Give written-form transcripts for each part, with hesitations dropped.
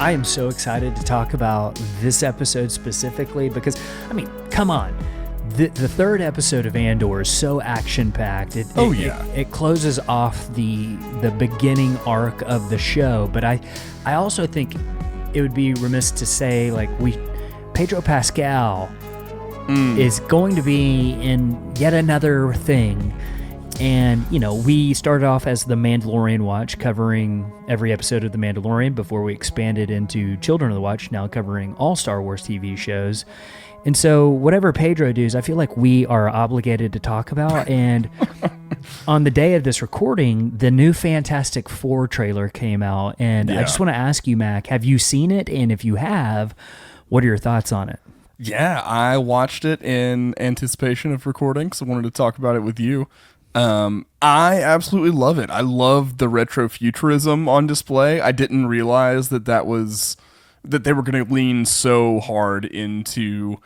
I am so excited to talk about this episode specifically because, I mean, come on. The third episode of Andor is so action-packed. It closes off the beginning arc of the show, but I also think it would be remiss to say, like, Pedro Pascal is going to be in yet another thing. And, you know, we started off as the Mandalorian Watch, covering every episode of the Mandalorian before we expanded into Children of the Watch, now covering all Star Wars TV shows. And so whatever Pedro does, I feel like we are obligated to talk about. And on the day of this recording, the new Fantastic Four trailer came out. And I just want to ask you, Mac, have you seen it? And if you have, what are your thoughts on it? Yeah, I watched it in anticipation of recording, so I wanted to talk about it with you. I absolutely love it. I love the retrofuturism on display. I didn't realize that they were going to lean so hard into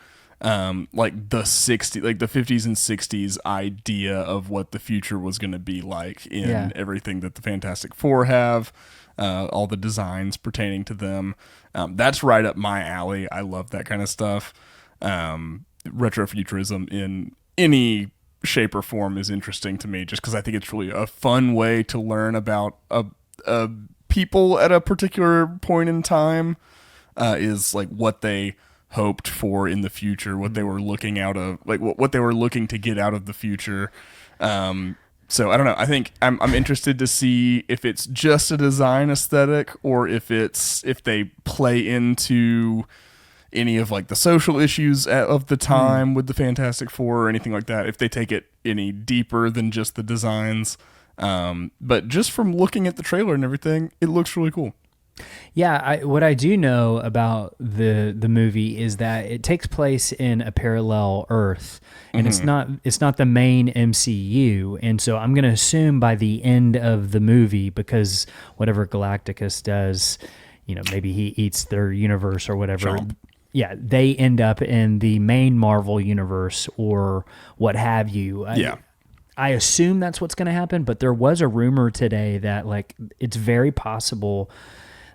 like the 50s and 60s idea of what the future was going to be like in everything that the Fantastic Four have, all the designs pertaining to them. That's right up my alley. I love that kind of stuff. Retrofuturism in any shape or form is interesting to me, just because I think it's really a fun way to learn about people at a particular point in time, is like what they hoped for in the future, what they were looking out of, like what they were looking to get out of the future. So I don't know. I think I'm interested to see if it's just a design aesthetic or if they play into any of like the social issues of the time with the Fantastic Four or anything like that, if they take it any deeper than just the designs. But just from looking at the trailer and everything, it looks really cool. Yeah, what I do know about the movie is that it takes place in a parallel Earth, and it's not the main MCU, and so I'm going to assume by the end of the movie, because whatever Galacticus does, you know, maybe he eats their universe or whatever. Jump. Yeah, they end up in the main Marvel universe or what have you. I assume that's what's going to happen, but there was a rumor today that like it's very possible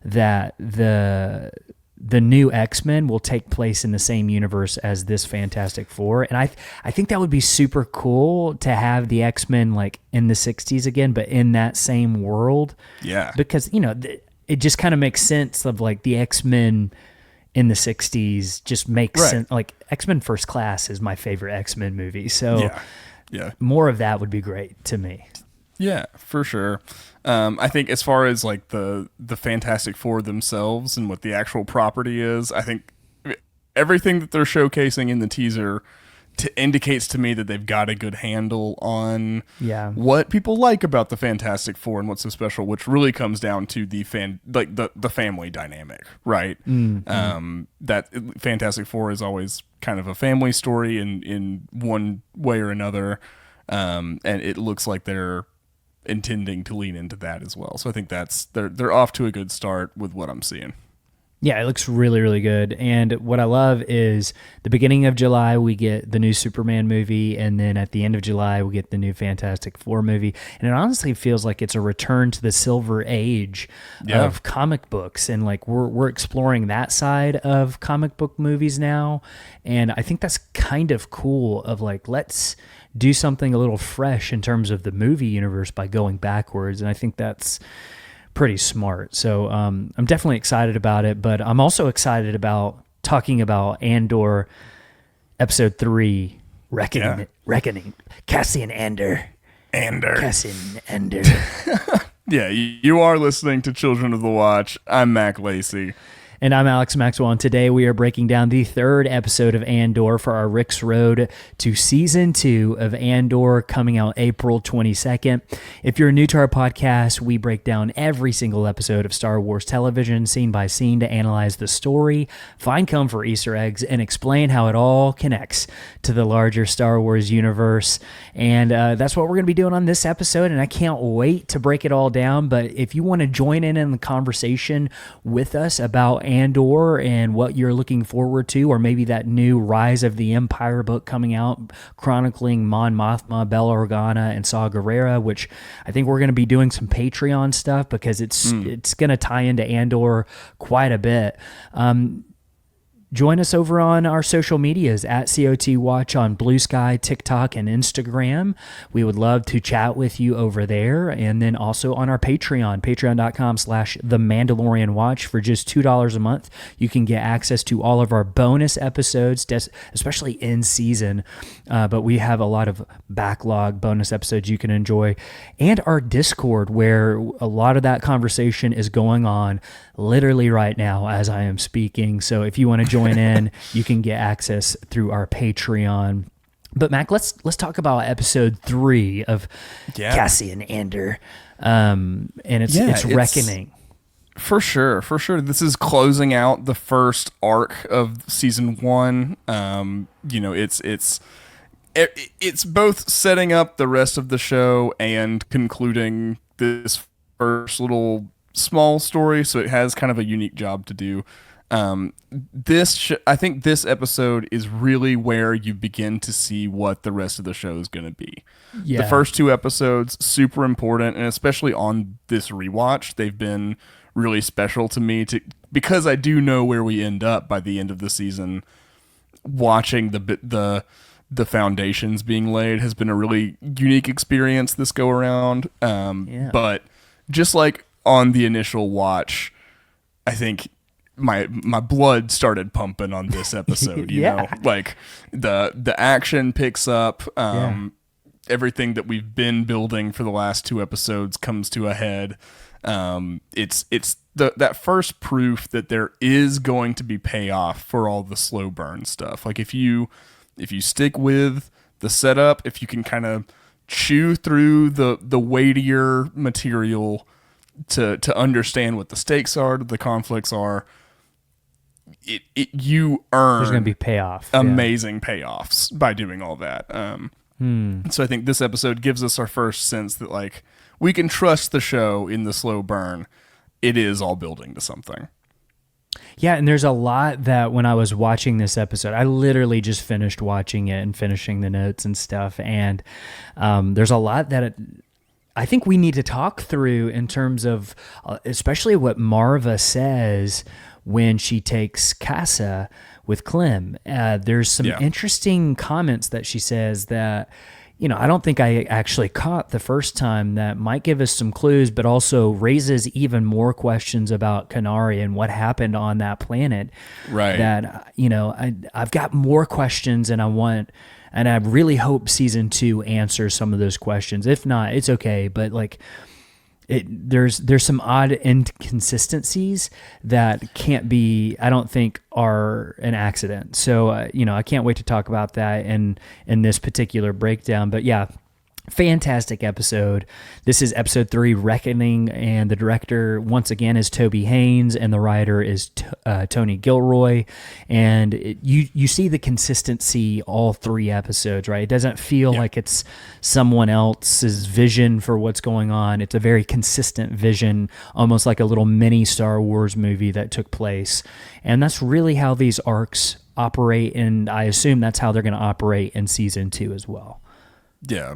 that the new X-Men will take place in the same universe as this Fantastic Four. And I think that would be super cool to have the X-Men like in the 60s again, but in that same world. Yeah. Because, you know, it just kind of makes sense of like the X-Men in the 60s just makes sense. Like X-Men First Class is my favorite X-Men movie. So more of that would be great to me. Yeah, for sure. I think as far as like the Fantastic Four themselves and what the actual property is, I think everything that they're showcasing in the teaser indicates to me that they've got a good handle on what people like about the Fantastic Four and what's so special, which really comes down to the family dynamic, right? Mm-hmm. That Fantastic Four is always kind of a family story in one way or another, and it looks like they're intending to lean into that as well. So I think they're off to a good start with what I'm seeing. Yeah, it looks really, really good. And what I love is the beginning of July, we get the new Superman movie. And then at the end of July, we get the new Fantastic Four movie. And it honestly feels like it's a return to the silver age of comic books. And like we're exploring that side of comic book movies now. And I think that's kind of cool of like, let's do something a little fresh in terms of the movie universe by going backwards. And I think that's pretty smart. So I'm definitely excited about it, but I'm also excited about talking about Andor episode 3, Reckoning. Cassian Andor. Cassian Andor. Yeah, you are listening to Children of the Watch. I'm Mac Lacey. And I'm Alex Maxwell, and today we are breaking down the third episode of Andor for our Rix Road to Season 2 of Andor, coming out April 22nd. If you're new to our podcast, we break down every single episode of Star Wars television, scene by scene, to analyze the story, find comfort Easter eggs, and explain how it all connects to the larger Star Wars universe. And that's what we're going to be doing on this episode, and I can't wait to break it all down. But if you want to join in the conversation with us about Andor and what you're looking forward to, or maybe that new Rise of the Empire book coming out chronicling Mon Mothma, Bella Organa, and Saw Gerrera, which I think we're going to be doing some Patreon stuff because it's going to tie into Andor quite a bit. Join us over on our social medias at COT Watch on Blue Sky, TikTok, and Instagram. We would love to chat with you over there. And then also on our Patreon, patreon.com/The Mandalorian Watch. For just $2 a month, you can get access to all of our bonus episodes, especially in season. But we have a lot of backlog bonus episodes you can enjoy. And our Discord, where a lot of that conversation is going on literally right now as I am speaking. So if you want to join in, you can get access through our Patreon. But Mac, let's talk about episode 3 of Cassian Andor, and it's Reckoning. For sure. This is closing out the first arc of season 1. It's both setting up the rest of the show and concluding this first little small story, so it has kind of a unique job to do. I think this episode is really where you begin to see what the rest of the show is going to be. The first 2 episodes, super important, and especially on this rewatch, they've been really special to me because I do know where we end up by the end of the season. Watching the foundations being laid has been a really unique experience this go around. But just like on the initial watch, I think my blood started pumping on this episode. You know, like the action picks up. Everything that we've been building for the last 2 episodes comes to a head. It's that first proof that there is going to be payoff for all the slow burn stuff. Like if you stick with the setup, if you can kind of chew through the weightier material to understand what the stakes are, the conflicts are, you earn there's going to be payoff, amazing payoffs by doing all that. So I think this episode gives us our first sense that like we can trust the show in the slow burn. It is all building to something. Yeah, and there's a lot that when I was watching this episode, I literally just finished watching it and finishing the notes and stuff, and there's a lot that I think we need to talk through in terms of especially what Marva says when she takes Casa with Clem. There's some interesting comments that she says that, I don't think I actually caught the first time, that might give us some clues, but also raises even more questions about Kenari and what happened on that planet. Right. That, I've got more questions and I really hope season 2 answers some of those questions. If not, it's okay. But there's some odd inconsistencies that can't be, I don't think, are an accident. So, I can't wait to talk about that in this particular breakdown. But yeah, fantastic episode. This is episode 3, Reckoning, and the director once again is Toby Haynes, and the writer is Tony Gilroy. And you see the consistency all 3 episodes, right? It doesn't feel like it's someone else's vision for what's going on. It's a very consistent vision, almost like a little mini Star Wars movie that took place. And that's really how these arcs operate, and I assume that's how they're going to operate in season 2 as well. Yeah.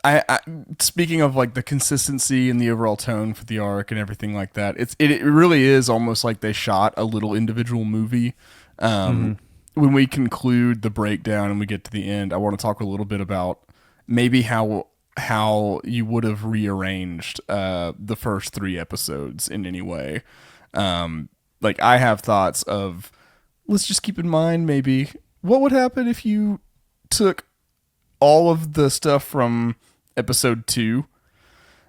I speaking of like the consistency and the overall tone for the arc and everything like that, it really is almost like they shot a little individual movie. When we conclude the breakdown and we get to the end, I want to talk a little bit about maybe how you would have rearranged the first 3 episodes in any way. Like I have thoughts of, let's just keep in mind maybe what would happen if you took all of the stuff from episode 2,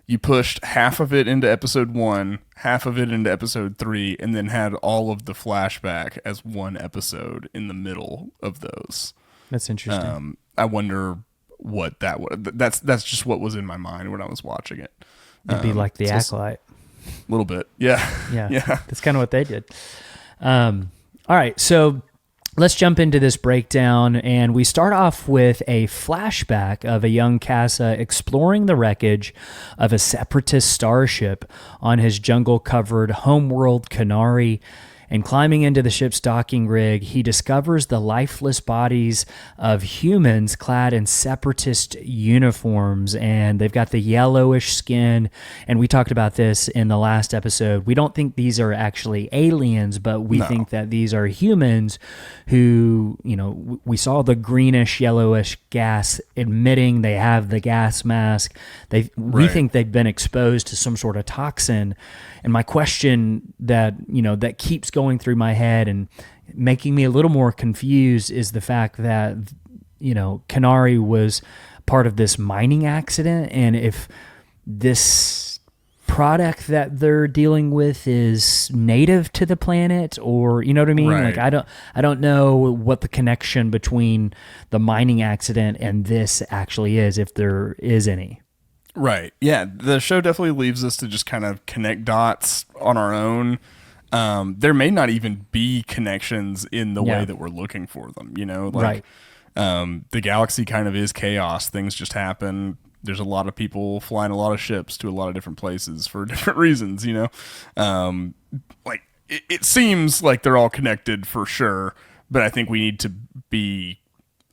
you pushed half of it into episode 1, half of it into episode 3, and then had all of the flashback as one episode in the middle of those. That's interesting. I wonder what that would. That's just what was in my mind when I was watching it. It'd be like the Acolyte. A little bit, yeah. That's kind of what they did. All right, so let's jump into this breakdown, and we start off with a flashback of a young Casa exploring the wreckage of a separatist starship on his jungle-covered homeworld Kenari. And climbing into the ship's docking rig, he discovers the lifeless bodies of humans clad in separatist uniforms, and they've got the yellowish skin. And we talked about this in the last episode. We don't think these are actually aliens, but we think that these are humans who, we saw the greenish, yellowish gas emitting. They have the gas mask. We think they've been exposed to some sort of toxin. And my question that keeps going through my head and making me a little more confused is the fact that, Kenari was part of this mining accident. And if this product that they're dealing with is native to the planet, or, you know what I mean? Right. Like, I don't know what the connection between the mining accident and this actually is, if there is any. Right. Yeah. The show definitely leaves us to just kind of connect dots on our own. There may not even be connections in the way that we're looking for them, the galaxy kind of is chaos. Things just happen. There's a lot of people flying a lot of ships to a lot of different places for different reasons, it seems like they're all connected for sure, but I think we need to be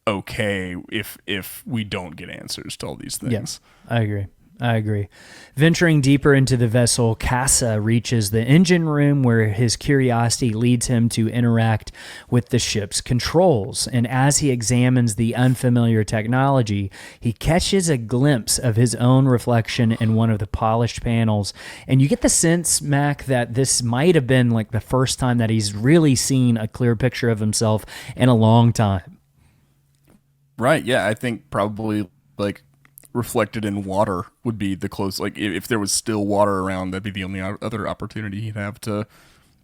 okay if we don't get answers to all these things. Yeah, I agree. Venturing deeper into the vessel, Casa reaches the engine room where his curiosity leads him to interact with the ship's controls. And as he examines the unfamiliar technology, he catches a glimpse of his own reflection in one of the polished panels. And you get the sense, Mac, that this might have been like the first time that he's really seen a clear picture of himself in a long time. Right. Yeah. I think probably reflected in water would be the close. Like if there was still water around, that'd be the only other opportunity he'd have to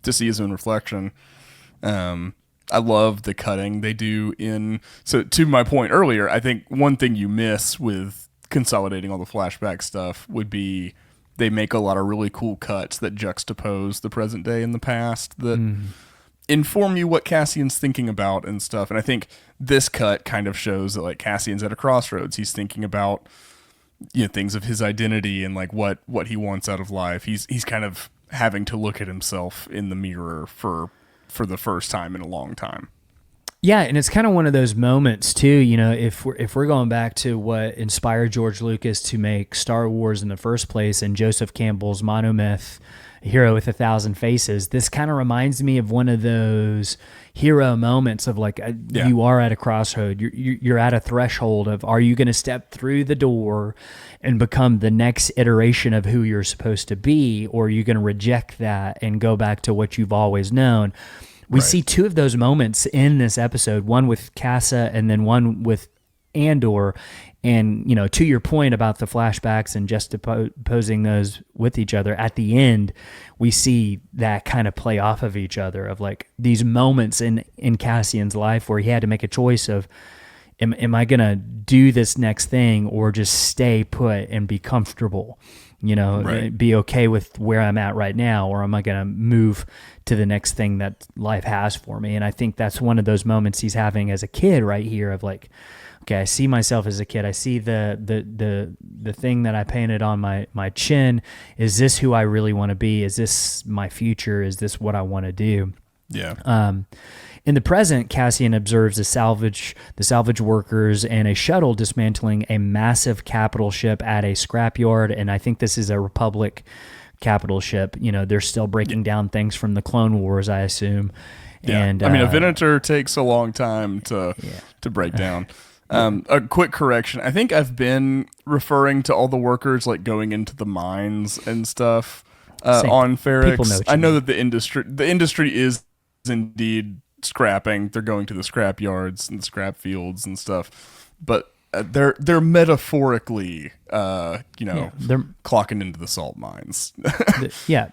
see his own reflection. I love the cutting they do so to my point earlier, I think one thing you miss with consolidating all the flashback stuff would be they make a lot of really cool cuts that juxtapose the present day and the past that inform you what Cassian's thinking about and stuff. And I think this cut kind of shows that Cassian's at a crossroads. He's thinking about things of his identity and what he wants out of life. He's kind of having to look at himself in the mirror for the first time in a long time. Yeah, and it's kind of one of those moments too, if we're going back to what inspired George Lucas to make Star Wars in the first place and Joseph Campbell's monomyth, Hero with 1,000 Faces, this kind of reminds me of one of those hero moments of you are at a crossroad. You're at a threshold of, are you going to step through the door and become the next iteration of who you're supposed to be, or are you going to reject that and go back to what you've always known? We see two of those moments in this episode, one with Casa and then one with Andor. And, to your point about the flashbacks and juxtaposing those with each other, at the end, we see that kind of play off of each other of these moments in Cassian's life where he had to make a choice of, am I going to do this next thing or just stay put and be comfortable, be okay with where I'm at right now, or am I going to move to the next thing that life has for me? And I think that's one of those moments he's having as a kid right here of okay, I see myself as a kid. I see the thing that I painted on my chin. Is this who I really want to be? Is this my future? Is this what I want to do? Yeah. In the present, Cassian observes the salvage workers and a shuttle dismantling a massive capital ship at a scrapyard, and I think this is a Republic capital ship. They're still breaking down things from the Clone Wars, I assume. Yeah. And a Venator takes a long time to break down. A quick correction. I think I've been referring to all the workers going into the mines and stuff on Ferrix. I know that the industry is indeed scrapping. They're going to the scrap yards and the scrap fields and stuff, but they're metaphorically, they're clocking into the salt mines.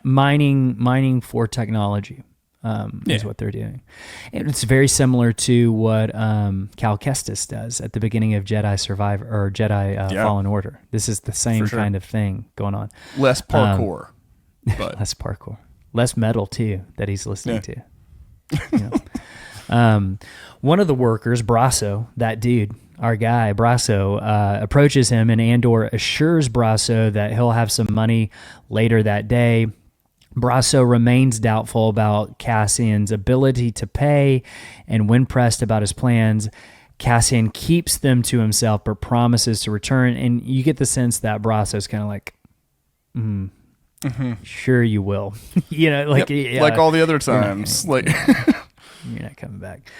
Mining for technology. Is what they're doing. And it's very similar to what Cal Kestis does at the beginning of Jedi Survivor or Jedi Fallen Order. This is the same kind of thing going on. Less parkour. But less parkour. Less metal too that he's listening to. One of the workers, Brasso, that dude, our guy, Brasso, approaches him, and Andor assures Brasso that he'll have some money later that day. Brasso remains doubtful about Cassian's ability to pay, and when pressed about his plans, Cassian keeps them to himself but promises to return, and you get the sense that Brasso's kind of like, sure you will. Like all the other times. You're not coming back.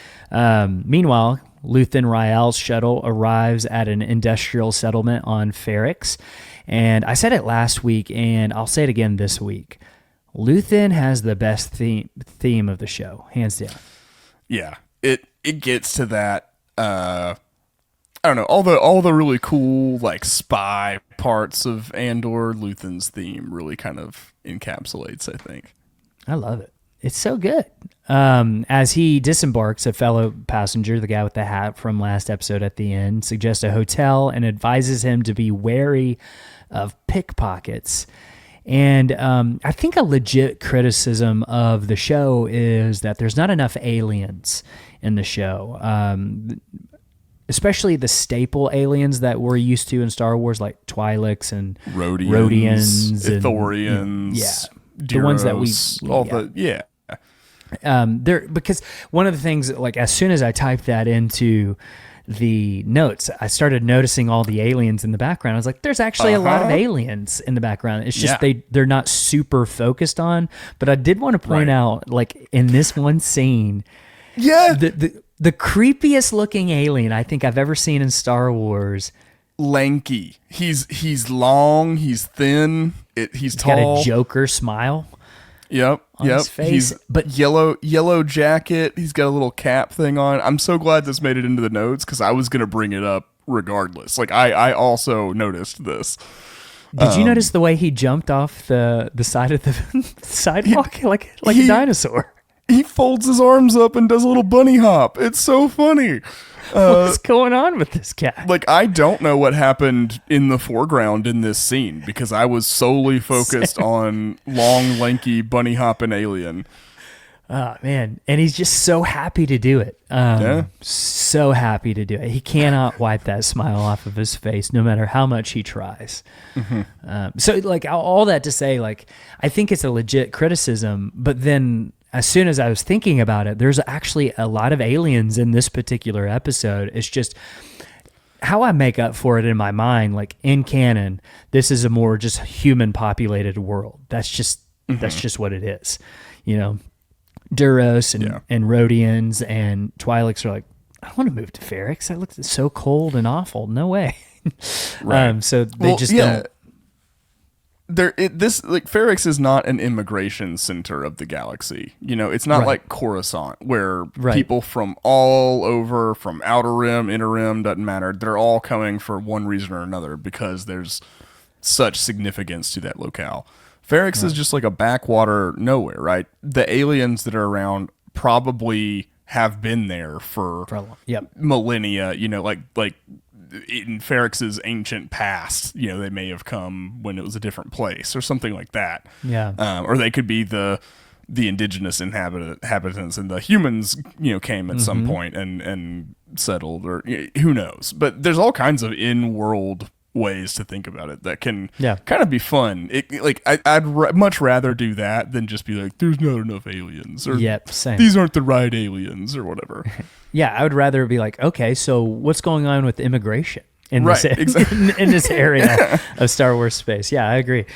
Meanwhile, Luthen Rael's shuttle arrives at an industrial settlement on Ferrix, and I said it last week, and I'll say it again this week. Luthen has the best theme of the show, hands down. Yeah, it gets to that. I don't know, all the really cool like spy parts of Andor. Luthen's theme really kind of encapsulates, I think. I love it. It's so good. As he disembarks, a fellow passenger, the guy with the hat from last episode at the end, suggests a hotel and advises him to be wary of pickpockets. And I think a legit criticism of the show is that there's not enough aliens in the show, especially the staple aliens that we're used to in Star Wars, like Twi'leks and Rhodians, Ithorians, the Duros, ones that because one of the things, like as soon as I typed that into the notes, I started noticing all the aliens in the background. I was like, there's actually a lot of aliens in the background. It's just they're not super focused on. But I did want to point out, like in this one scene, the creepiest looking alien I think I've ever seen in Star Wars. Lanky. He's long. He's thin. He's tall. Got a Joker smile. Yep. His face, but yellow jacket. He's got a little cap thing on. I'm so glad this made it into the notes because I was gonna bring it up regardless. Like I also noticed this. Did you notice the way he jumped off the side of the sidewalk like a dinosaur? He folds his arms up and does a little bunny hop. It's so funny. What's going on with this guy? Like, I don't know what happened in the foreground in this scene because I was solely focused on long, lanky, bunny hopping alien. Oh, man. And he's just so happy to do it. So happy to do it. He cannot wipe that smile off of his face no matter how much he tries. So, like, all that to say, like, I think it's a legit criticism, but then as soon as I was thinking about it, there's actually a lot of aliens in this particular episode. It's just how I make up for it in my mind. Like in canon, this is a more just human populated world. That's just what it is. Duros and Rhodians and Twi'leks are like, I want to move to Ferrix. That looks so cold and awful. No way. Right. So they don't. Ferrix is not an immigration center of the galaxy. It's not like Coruscant where people from all over, from outer rim, inner rim, doesn't matter. They're all coming for one reason or another because there's such significance to that locale. Ferrix is just like a backwater nowhere, right? The aliens that are around probably have been there for millennia, like in Ferrix's ancient past, they may have come when it was a different place or something like that. Yeah. Or they could be the indigenous inhabitants and the humans, came at some point and settled, or who knows. But there's all kinds of in-world ways to think about it that can kind of be fun. I'd much rather do that than just be like, there's not enough aliens, or same. These aren't the right aliens, or whatever. I would rather be like, okay, so what's going on with immigration in this exactly. in this area of Star Wars space? Yeah, I agree.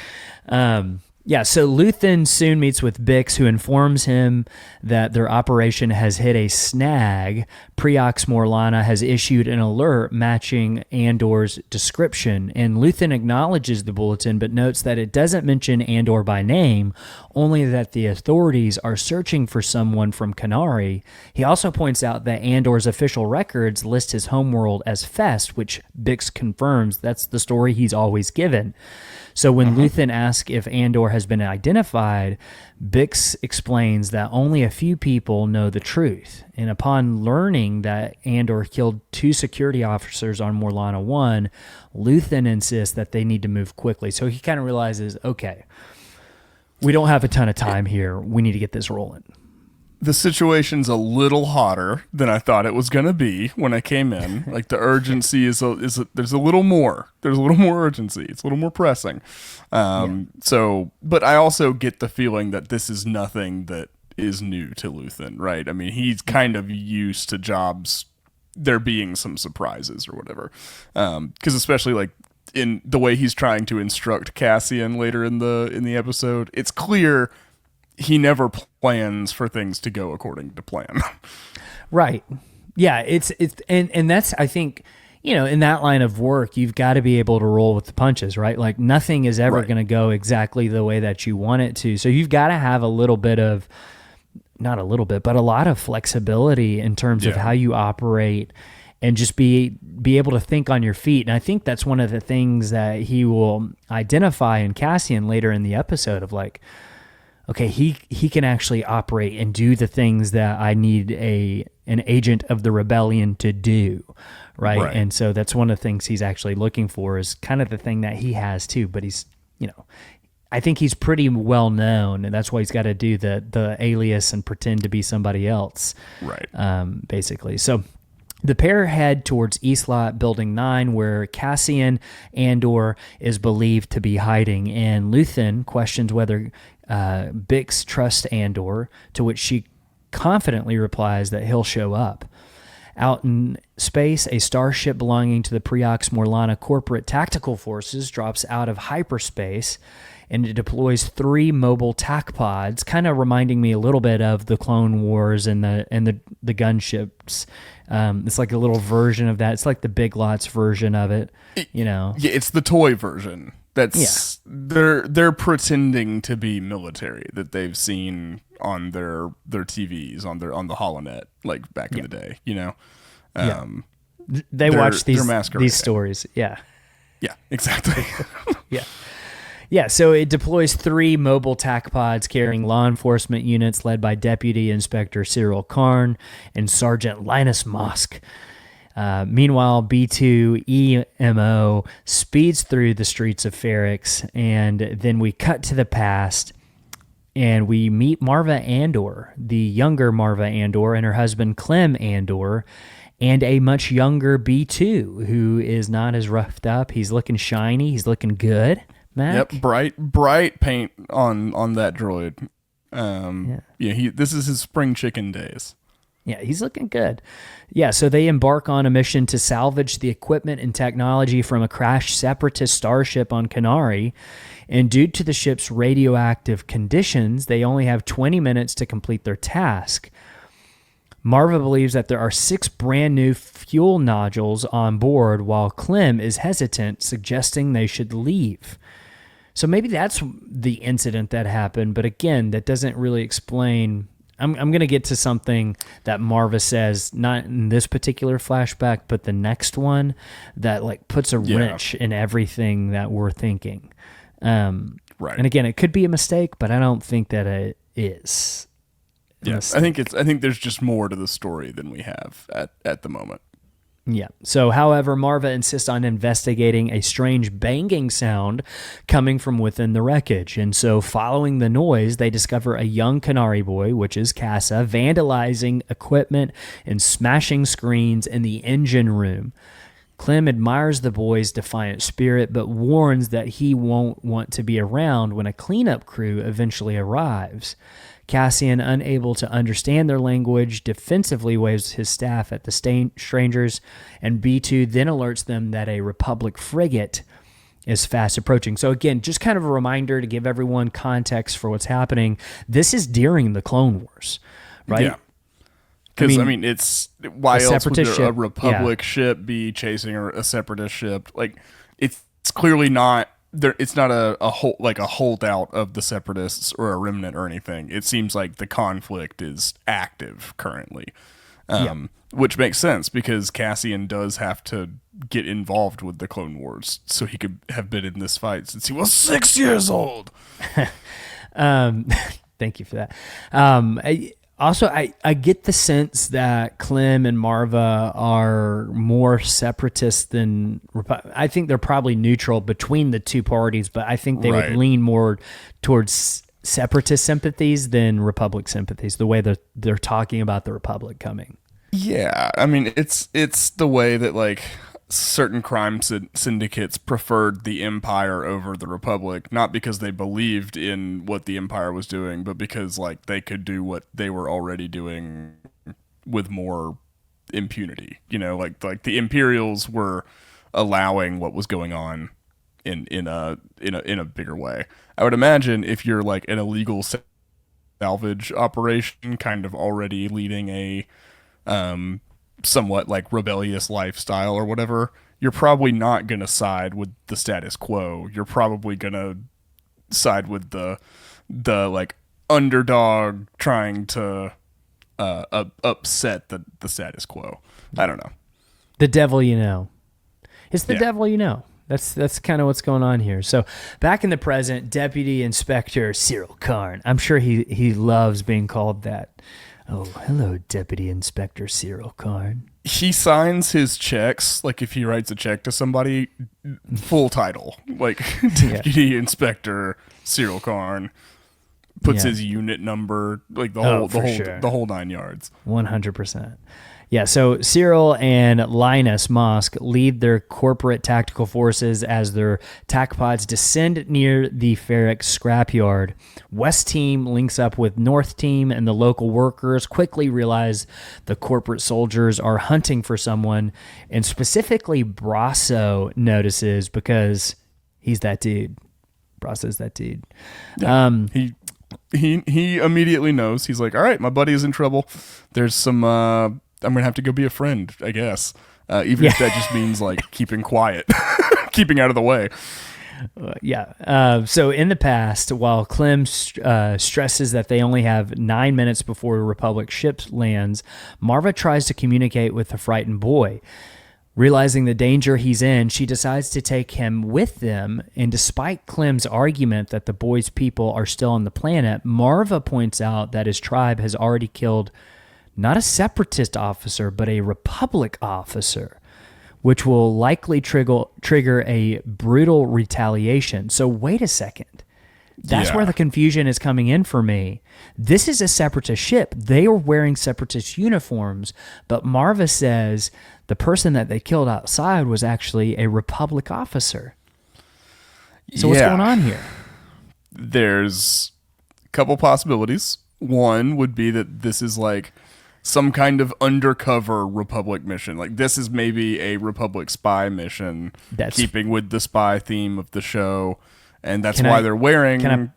So Luthen soon meets with Bix, who informs him that their operation has hit a snag. Preox Morlana has issued an alert matching Andor's description, and Luthen acknowledges the bulletin but notes that it doesn't mention Andor by name, only that the authorities are searching for someone from Kenari. He also points out that Andor's official records list his homeworld as Fest, which Bix confirms that's the story he's always given. So when Luthen asks if Andor has been identified, Bix explains that only a few people know the truth. And upon learning that Andor killed 2 security officers on Morlana 1, Luthen insists that they need to move quickly. So he kind of realizes, okay, we don't have a ton of time here. We need to get this rolling. The situation's a little hotter than I thought it was going to be when I came in. Like the urgency there's a little more. There's a little more urgency. It's a little more pressing. So, but I also get the feeling that this is nothing that is new to Luthen, right? I mean, he's kind of used to jobs there being some surprises or whatever. Because especially like in the way he's trying to instruct Cassian later in the episode, it's clear he never plans for things to go according to plan. Right. Yeah, and that's, I think, in that line of work, you've got to be able to roll with the punches, right? Like nothing is ever going to go exactly the way that you want it to. So you've got to have a little bit of, not a little bit, but a lot of flexibility in terms of how you operate and just be able to think on your feet. And I think that's one of the things that he will identify in Cassian later in the episode of like, okay, he can actually operate and do the things that I need an agent of the rebellion to do, right? And so that's one of the things he's actually looking for is kind of the thing that he has too. But he's, I think he's pretty well known, and that's why he's got to do the alias and pretend to be somebody else, right? Basically, so. The pair head towards East Lot Building 9, where Cassian Andor is believed to be hiding, and Luthen questions whether Bix trusts Andor, to which she confidently replies that he'll show up. Out in space, a starship belonging to the Preox Morlana Corporate Tactical Forces drops out of hyperspace, and it deploys 3 mobile tac pods, kind of reminding me a little bit of the Clone Wars and the gunships. It's like a little version of that. It's like the Big Lots version of it, Yeah, it's the toy version. They're pretending to be military that they've seen on their TVs on the HoloNet like back in the day. They watch these stories. Yeah, exactly. Yeah, so it deploys 3 mobile TAC pods carrying law enforcement units led by Deputy Inspector Cyril Karn and Sergeant Linus Mosk. Meanwhile, B2 EMO speeds through the streets of Ferrix, and then we cut to the past, and we meet Marva Andor, the younger Marva Andor, and her husband Clem Andor, and a much younger B2 who is not as roughed up. He's looking shiny. He's looking good. Mac? Yep, bright paint on that droid. This is his spring chicken days. Yeah, he's looking good. Yeah, so they embark on a mission to salvage the equipment and technology from a crashed separatist starship on Kenari, and due to the ship's radioactive conditions, they only have 20 minutes to complete their task. Marva believes that there are 6 brand new fuel nodules on board, while Clem is hesitant, suggesting they should leave. So maybe that's the incident that happened, but again, that doesn't really explain. I'm going to get to something that Marva says, not in this particular flashback, but the next one, that like puts a wrench in everything that we're thinking. Right. And again, it could be a mistake, but I don't think that it is. Yes, I think there's just more to the story than we have at the moment. Yeah. So, however, Marva insists on investigating a strange banging sound coming from within the wreckage. And so, following the noise, they discover a young Kenari boy, which is Casa, vandalizing equipment and smashing screens in the engine room. Clem admires the boy's defiant spirit, but warns that he won't want to be around when a cleanup crew eventually arrives. Cassian, unable to understand their language, defensively waves his staff at the strangers, and B2 then alerts them that a Republic frigate is fast approaching. So again, just kind of a reminder to give everyone context for what's happening. This is during the Clone Wars, right? Yeah. Because, it's... Why else would there a Republic ship be chasing a Separatist ship? Like, it's clearly not... It's not a holdout of the Separatists or a remnant or anything. It seems like the conflict is active currently, which makes sense because Cassian does have to get involved with the Clone Wars so he could have been in this fight since he was 6 years old. Thank you for that. I get the sense that Clem and Marva are more separatist than... I think they're probably neutral between the two parties, but I think they would lean more towards separatist sympathies than Republic sympathies, the way they're talking about the Republic coming. Yeah, I mean, it's the way that like certain crime syndicates preferred the Empire over the Republic, not because they believed in what the Empire was doing, but because like they could do what they were already doing with more impunity. You know, like the Imperials were allowing what was going on in a bigger way. I would imagine if you're like an illegal salvage operation, kind of already leading a somewhat like rebellious lifestyle or whatever, you're probably not going to side with the status quo. You're probably going to side with the like underdog trying to upset the status quo. I don't know. The devil you know. It's the devil you know. That's kind of what's going on here. So back in the present, Deputy Inspector Cyril Karn. I'm sure he loves being called that. Oh, hello, Deputy Inspector Cyril Karn. He signs his checks, like if he writes a check to somebody, full title, like Deputy Inspector Cyril Karn, puts his unit number, like the whole 9 yards. 100%. Yeah, so Cyril and Linus Mosk lead their corporate tactical forces as their TAC pods descend near the Ferric scrapyard. West Team links up with North Team, and the local workers quickly realize the corporate soldiers are hunting for someone, and specifically Brasso notices because he's that dude. Brasso's that dude. Yeah, he immediately knows. He's like, all right, my buddy is in trouble. There's some... I'm going to have to go be a friend, I guess. Even if that just means like keeping quiet, keeping out of the way. So in the past, while Clem stresses that they only have 9 minutes before a Republic ship lands, Marva tries to communicate with the frightened boy. Realizing the danger he's in, she decides to take him with them, and despite Clem's argument that the boy's people are still on the planet, Marva points out that his tribe has already killed not a separatist officer, but a Republic officer, which will likely trigger a brutal retaliation. So wait a second. That's where the confusion is coming in for me. This is a separatist ship. They are wearing separatist uniforms, but Marva says the person that they killed outside was actually a Republic officer. So what's going on here? There's a couple possibilities. One would be that this is like some kind of undercover Republic mission. Like this is maybe a Republic spy mission, keeping with the spy theme of the show, and that's why they're wearing... Can I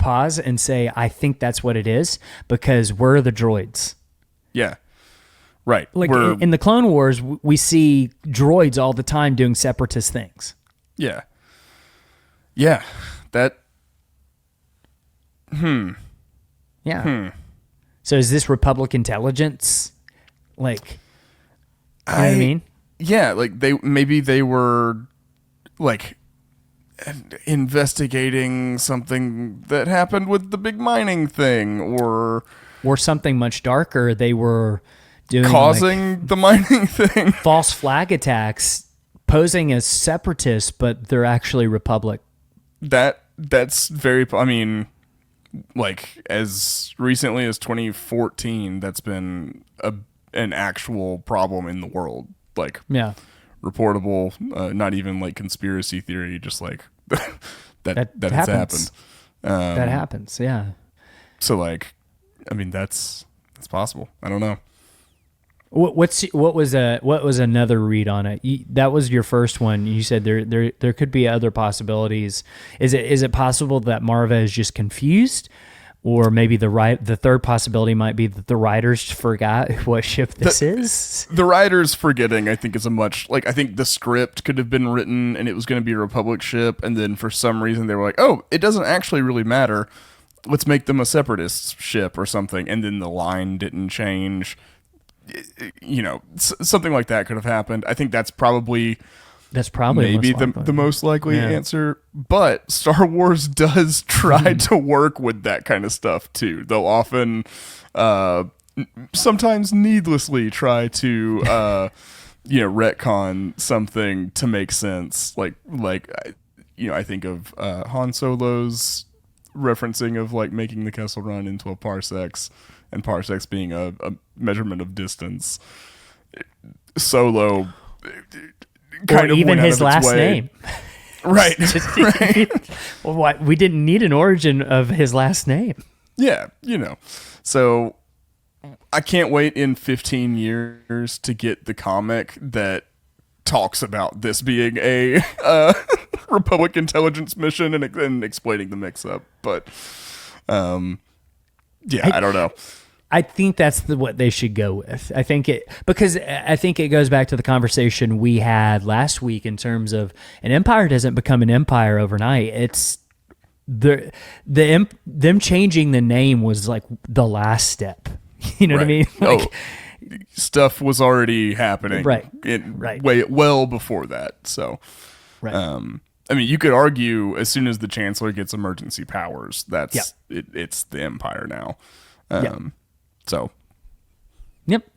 pause and say, I think that's what it is, because we're the droids. Yeah, right. Like in the Clone Wars, we see droids all the time doing separatist things. Yeah. Yeah, that... Yeah. So is this Republic intelligence? Like, you know what I mean? Yeah, like they were like investigating something that happened with the big mining thing, or something much darker. They were doing causing the mining thing, false flag attacks, posing as separatists, but they're actually Republic. That's very... I mean, like as recently as 2014, that's been an actual problem in the world. Like, reportable, not even like conspiracy theory, just like that has happened. That happens, yeah. So like, I mean, that's possible. I don't know. What was another read on it? That was your first one. You said there could be other possibilities. Is it possible that Marva is just confused, or maybe the third possibility might be that the writers forgot what ship this is? The writers forgetting, I think, is I think the script could have been written and it was going to be a Republic ship, and then for some reason they were like, oh, it doesn't actually really matter. Let's make them a separatist ship or something, and then the line didn't change. You know, something like that could have happened. I think that's probably maybe the most likely answer. But Star Wars does try to work with that kind of stuff too. They'll often, sometimes needlessly, try to retcon something to make sense. Like I think of Han Solo's referencing of like making the Kessel Run into a parsecs, and parsecs being a measurement of distance. Solo kind or of even went out his of its last way. name. Right. Right. Well, what, we didn't need an origin of his last name. Yeah, So I can't wait in 15 years to get the comic that talks about this being a Republic intelligence mission and explaining the mix-up. But I don't know. I think that's what they should go with. I think it goes back to the conversation we had last week in terms of an empire doesn't become an empire overnight. It's them changing the name was like the last step. You know what I mean? Like, stuff was already happening, right? Way well before that. So, right. I mean, you could argue as soon as the Chancellor gets emergency powers, that's it's the Empire now. So, yep.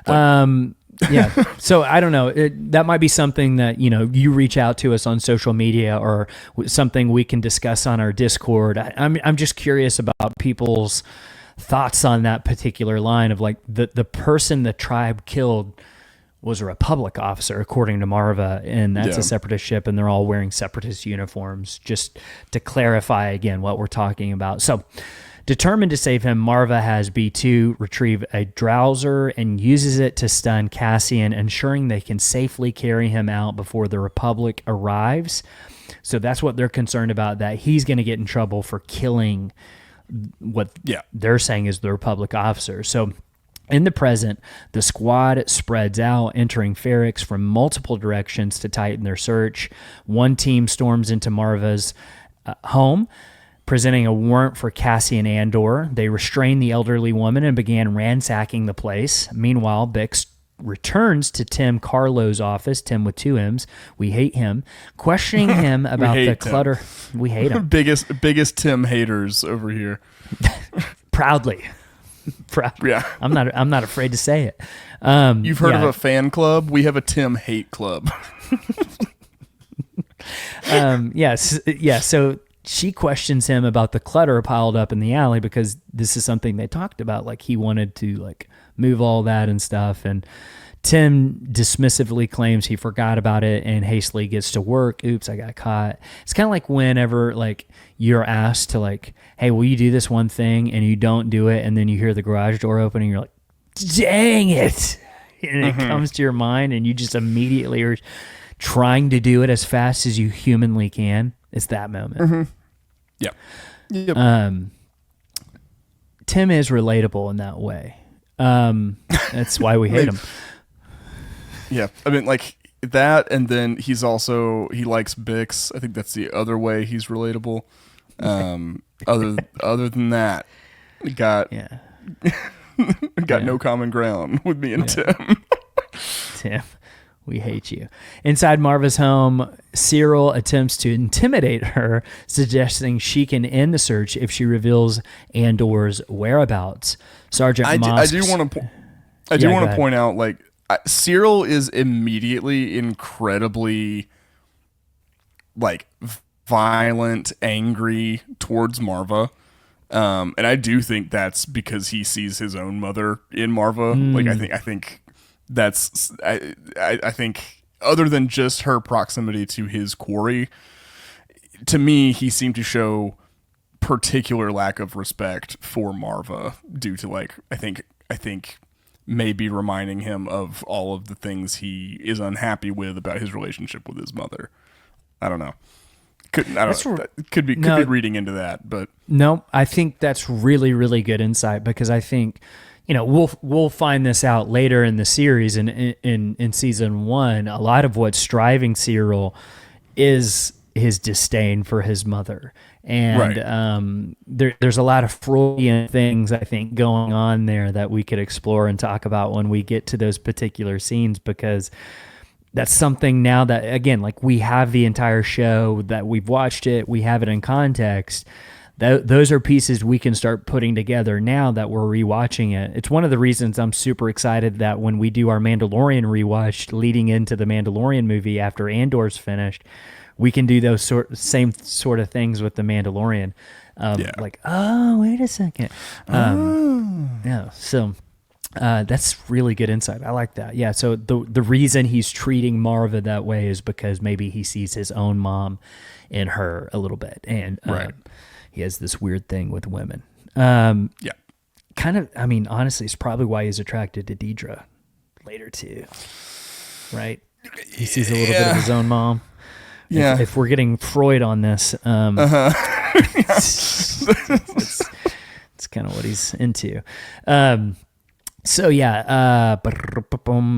Yeah. So I don't know. That might be something that, you reach out to us on social media or something we can discuss on our Discord. I'm just curious about people's thoughts on that particular line of like the person the tribe killed was a Republic officer, according to Marva, and that's a separatist ship, and they're all wearing separatist uniforms, just to clarify again what we're talking about. So, determined to save him, Marva has B2 retrieve a Drowser and uses it to stun Cassian, ensuring they can safely carry him out before the Republic arrives. So that's what they're concerned about, that he's going to get in trouble for killing what they're saying is the Republic officer. So in the present, the squad spreads out, entering Ferrix from multiple directions to tighten their search. One team storms into Marva's home, presenting a warrant for Cassian Andor. They restrained the elderly woman and began ransacking the place. Meanwhile, Bix returns to Tim Carlo's office, Tim with two M's. We hate him, questioning him about the clutter. Tim. We hate him. biggest Tim haters over here. Proudly. Yeah. I'm not afraid to say it. You've heard of a fan club? We have a Tim hate club. So she questions him about the clutter piled up in the alley, because this is something they talked about. Like, he wanted to like move all that and stuff. And Tim dismissively claims he forgot about it and hastily gets to work. Oops, I got caught. It's kind of like whenever like you're asked to like, hey, will you do this one thing, and you don't do it, and then you hear the garage door open and you're like, dang it. And it comes to your mind and you just immediately are trying to do it as fast as you humanly can. It's that moment. Mm-hmm. Yep. Tim is relatable in that way. That's why we hate him. Yeah. I mean, like that, and then he likes Bix. I think that's the other way he's relatable. Other than that, got no common ground with me and Tim. Tim, we hate you. Inside Marva's home, Cyril attempts to intimidate her, suggesting she can end the search if she reveals Andor's whereabouts. Sergeant Mosk. I do want to point out, like, Cyril is immediately incredibly, like, violent, angry towards Marva. And I do think that's because he sees his own mother in Marva. Like, I think that's, I think other than just her proximity to his quarry, to me, he seemed to show particular lack of respect for Marva due to, like, I think maybe reminding him of all of the things he is unhappy with about his relationship with his mother. I don't know. Could be reading into that, but no, I think that's really, really good insight, because I think, we'll find this out later in the series and in season 1. A lot of what's driving Cyril is his disdain for his mother. And there's a lot of Freudian things, I think, going on there that we could explore and talk about when we get to those particular scenes, because that's something now that, again, like, we have the entire show, that we've watched it, we have it in context. Those are pieces we can start putting together now that we're rewatching it. It's one of the reasons I'm super excited that when we do our Mandalorian rewatch leading into the Mandalorian movie after Andor's finished, we can do those same sort of things with the Mandalorian. Like, oh, wait a second. Yeah, so that's really good insight. I like that. Yeah, so the reason he's treating Marva that way is because maybe he sees his own mom in her a little bit, and he has this weird thing with women. Kind of, I mean, honestly, it's probably why he's attracted to Deidre later too, right? He sees a little bit of his own mom. Yeah. If we're getting Freud on this, it's kind of what he's into. So yeah,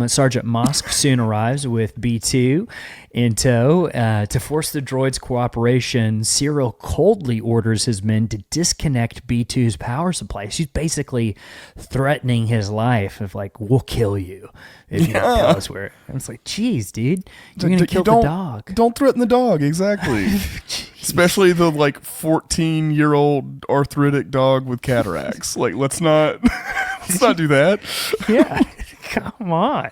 Sergeant Mosk soon arrives with B2 in tow. To force the droid's cooperation, Cyril coldly orders his men to disconnect B2's power supply. She's basically threatening his life of like, we'll kill you if you don't tell us where. And it's like, geez, dude, you're going to kill the dog. Don't threaten the dog, exactly. Especially the like 14-year-old arthritic dog with cataracts. Like, let's not do that. Yeah, come on.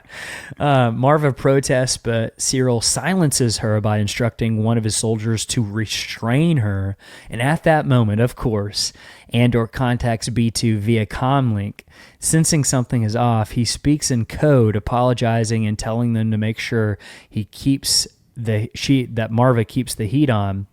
Marva protests, but Cyril silences her by instructing one of his soldiers to restrain her. And at that moment, of course, Andor contacts B2 via comlink. Sensing something is off, he speaks in code, apologizing and telling them to make sure that Marva keeps the heat on.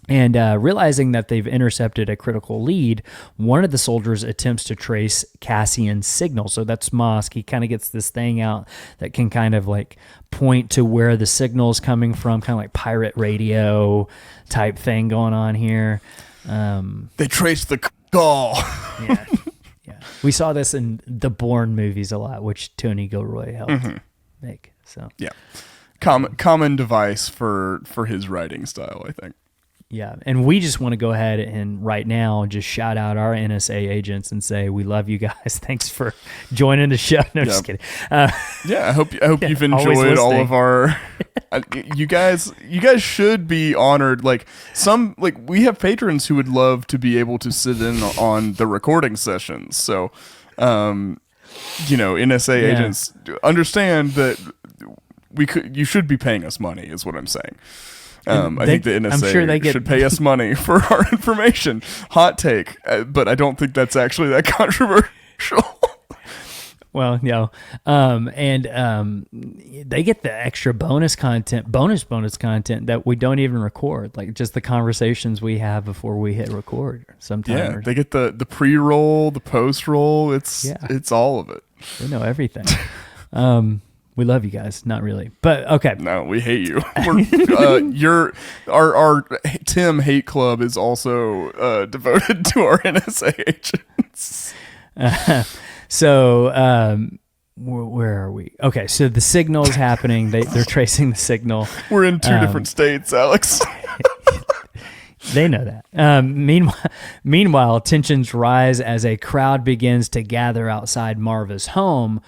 And realizing that they've intercepted a critical lead, one of the soldiers attempts to trace Cassian's signal. So that's Mosk. He kind of gets this thing out that can kind of like point to where the signal is coming from, kind of like pirate radio type thing going on here. They trace the call. Yeah. We saw this in the Bourne movies a lot, which Tony Gilroy helped make. So yeah, common device for his writing style, I think. Yeah, and we just want to go ahead and right now just shout out our NSA agents and say we love you guys. Thanks for joining the show. No, just kidding. I hope you've enjoyed all of our. You guys should be honored. Like we have patrons who would love to be able to sit in on the recording sessions. So, NSA agents understand that you should be paying us money. Is what I'm saying. I think the NSA should pay us money for our information. Hot take, but I don't think that's actually that controversial. Well, no. They get the extra bonus content that we don't even record, like just the conversations we have before we hit record sometimes. Yeah, they get the pre-roll, the post-roll. It's all of it. They know everything. We love you guys. Not really, but okay. No, we hate you. Our Tim hate club is also devoted to our NSA agents. Where are we? Okay, so the signal is happening. They're tracing the signal. We're in two different states, Alex. They know that. Meanwhile, tensions rise as a crowd begins to gather outside Marva's home.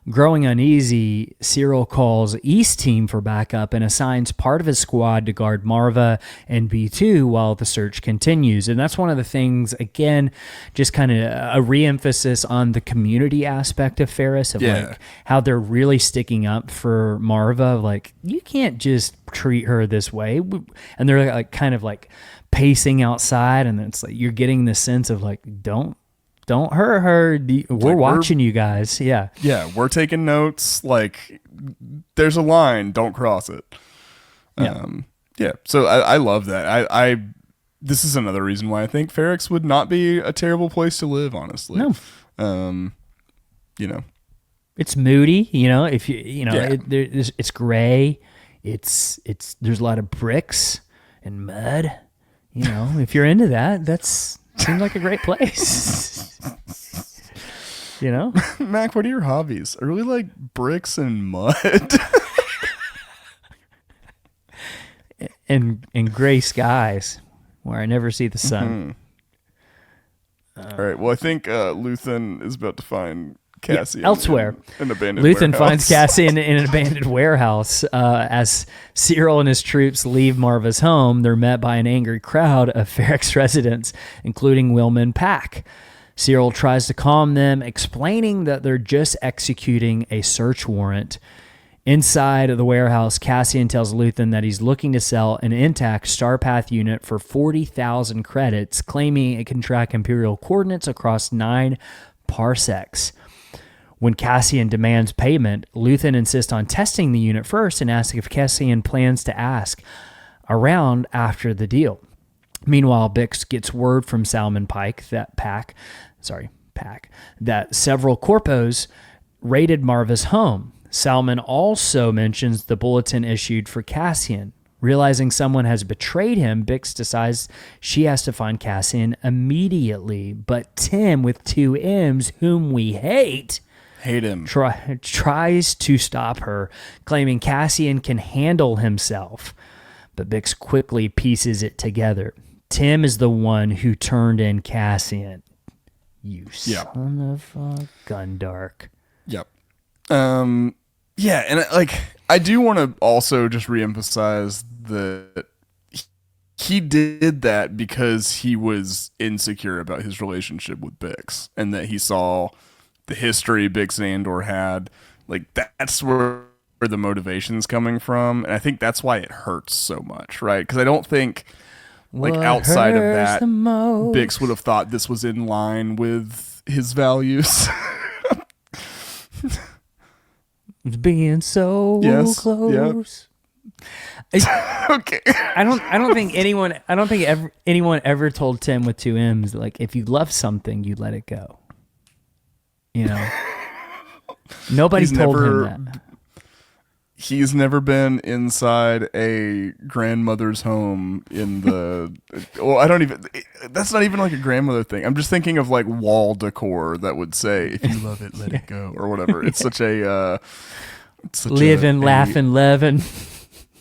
Growing uneasy, Cyril calls East Team for backup and assigns part of his squad to guard Marva and B2 while the search continues. And that's one of the things, again, just kind of a re-emphasis on the community aspect of Ferris, of like how they're really sticking up for Marva. Like, you can't just treat her this way. And they're like kind of like pacing outside, and it's like you're getting this sense of like, don't hurt her. We're watching you guys. Yeah, we're taking notes. Like, there's a line, don't cross it. So I love that. I this is another reason why I think Ferrix would not be a terrible place to live, honestly. No. It's moody, if it's gray, it's there's a lot of bricks and mud. If you're into that, seems like a great place. Mac, what are your hobbies? I really like bricks and mud. and gray skies where I never see the sun. All right. Well, I think Luthen is about to find Cassian elsewhere. In an abandoned Luthen warehouse. finds Cassian in an abandoned warehouse. As Cyril and his troops leave Marva's home, they're met by an angry crowd of Ferrix residents, including Wilman Pack. Cyril tries to calm them, explaining that they're just executing a search warrant. Inside of the warehouse, Cassian tells Luthen that he's looking to sell an intact Starpath unit for 40,000 credits, claiming it can track Imperial coordinates across 9 parsecs. When Cassian demands payment, Luthen insists on testing the unit first and asks if Cassian plans to ask around after the deal. Meanwhile, Bix gets word from Salmon Pike that that several corpos raided Marva's home. Salmon also mentions the bulletin issued for Cassian. Realizing someone has betrayed him, Bix decides she has to find Cassian immediately. But Tim, with 2 M's, whom we hate him, tries to stop her, claiming Cassian can handle himself. But Bix quickly pieces it together. Tim is the one who turned in Cassian. You son of a Gundark. Yep. Yeah, and I do want to also just reemphasize that he did that because he was insecure about his relationship with Bix, and that he saw the history Bix and Andor had. Like, that's where the motivation's coming from, and I think that's why it hurts so much, right? Because I don't think, like, outside of that, Bix would have thought this was in line with his values. Being so close. Yeah. Okay. I don't think anyone ever told Tim with 2 M's, like, if you love something, you let it go. You know, nobody told him that. He's never been inside a grandmother's home in the. Well, that's not even like a grandmother thing. I'm just thinking of like wall decor that would say, "If you love it, let it go," or whatever. It's such a. Live and laugh and love and.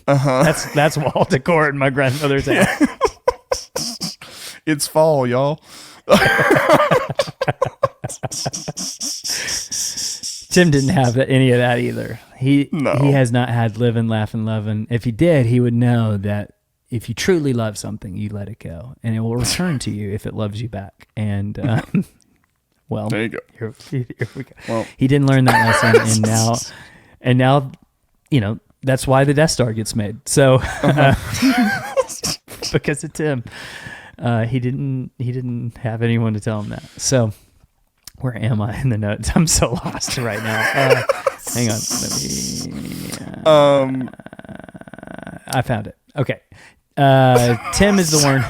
That's wall decor in my grandmother's house. It's fall, y'all. Tim didn't have any of that either. He has not had live and laugh and love, and if he did, he would know that if you truly love something, you let it go, and it will return to you if it loves you back. And well, there you go. Here we go. Well, he didn't learn that lesson, and now, you know, that's why the Death Star gets made. So because of Tim, he didn't have anyone to tell him that. So. Where am I in the notes? I'm so lost right now. Hang on. Let me. I found it. Okay. Tim is the one.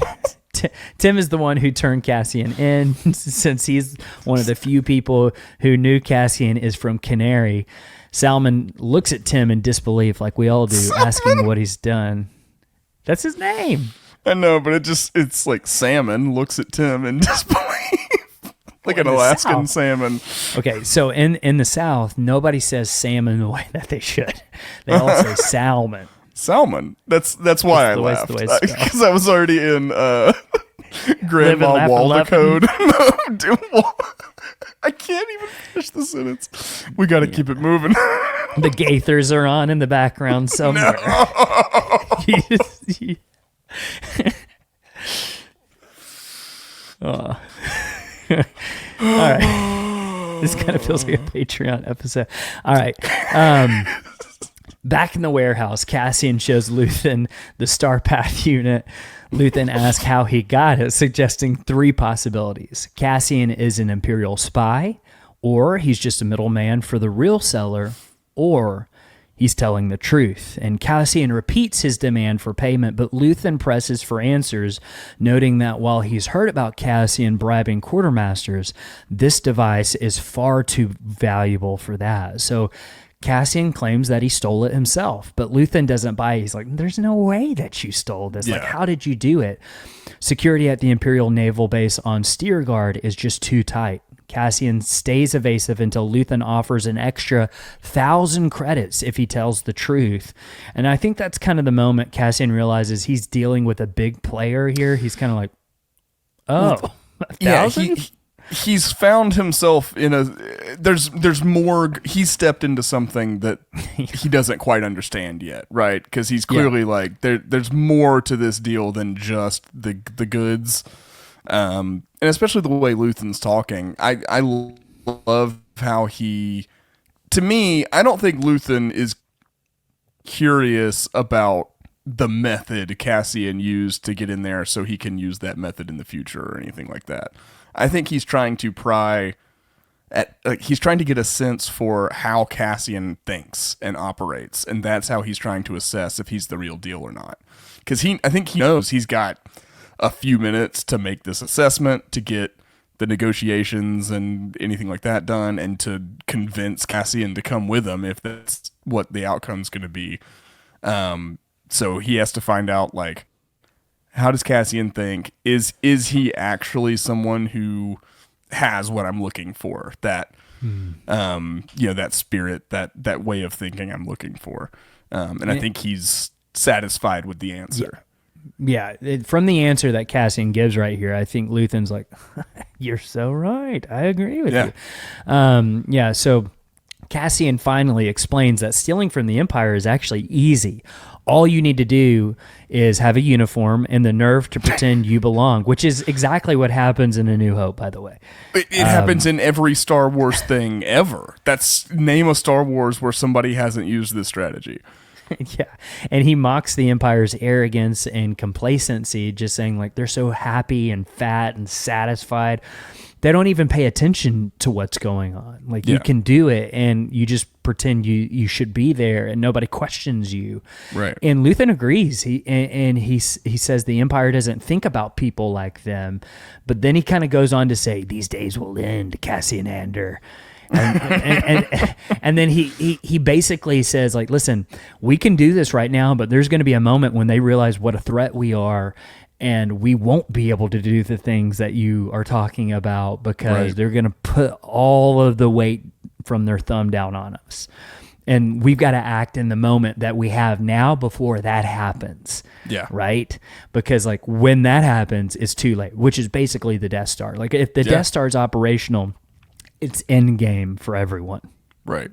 Tim is the one who turned Cassian in, since he's one of the few people who knew Cassian is from Canary. Salmon looks at Tim in disbelief, like we all do, asking what he's done. That's his name. I know, but it's like Salmon looks at Tim in disbelief. Like an Alaskan salmon. Okay, so in the South, nobody says salmon the way that they should. They all say salmon. Salmon. That's why I laughed. Because I was already in Grandma Waldecode. I can't even finish the sentence. We got to keep it moving. The Gaithers are on in the background somewhere. No. All right. This kind of feels like a Patreon episode. All right. Back in the warehouse, Cassian shows Luthen the Starpath unit. Luthen asks how he got it, suggesting 3 possibilities. Cassian is an Imperial spy, or he's just a middleman for the real seller, or he's telling the truth. And Cassian repeats his demand for payment, but Luthen presses for answers, noting that while he's heard about Cassian bribing quartermasters, this device is far too valuable for that. So Cassian claims that he stole it himself, but Luthen doesn't buy it. He's like, there's no way that you stole this. Yeah. Like, how did you do it? Security at the Imperial Naval Base on Steerguard is just too tight. Cassian stays evasive until Luthen offers an extra 1,000 credits if he tells the truth. And I think that's kind of the moment Cassian realizes he's dealing with a big player here. He's kind of like, oh, 1,000? He's found himself in there's more. He's stepped into something that he doesn't quite understand yet, right? Because he's clearly like, there's more to this deal than just the goods. And especially the way Luthen's talking, I love how to me, I don't think Luthen is curious about the method Cassian used to get in there so he can use that method in the future or anything like that. I think he's trying to he's trying to get a sense for how Cassian thinks and operates, and that's how he's trying to assess if he's the real deal or not. Because I think he knows he's got a few minutes to make this assessment, to get the negotiations and anything like that done, and to convince Cassian to come with him if that's what the outcome's going to be. So he has to find out, like, how does Cassian think? Is he actually someone who has what I'm looking for? That, that spirit, that way of thinking I'm looking for. And I think he's satisfied with the answer. Yeah. From the answer that Cassian gives right here, I think Luthen's like, you're so right. I agree with you. So Cassian finally explains that stealing from the Empire is actually easy. All you need to do is have a uniform and the nerve to pretend you belong, which is exactly what happens in A New Hope, by the way. It happens in every Star Wars thing ever. Name a Star Wars where somebody hasn't used this strategy. Yeah. And he mocks the Empire's arrogance and complacency, just saying, like, they're so happy and fat and satisfied. They don't even pay attention to what's going on. Like, you can do it and you just pretend you should be there and nobody questions you. Right. And Luthen agrees. He says the Empire doesn't think about people like them. But then he kind of goes on to say, these days will end, Cassian Andor. And then he basically says, like, listen, we can do this right now, but there's going to be a moment when they realize what a threat we are, and we won't be able to do the things that you are talking about because they're going to put all of the weight from their thumb down on us. And we've got to act in the moment that we have now before that happens. Yeah. Right? Because, like, when that happens, it's too late, which is basically the Death Star. Like, if the Death Star is operational, it's end game for everyone. Right.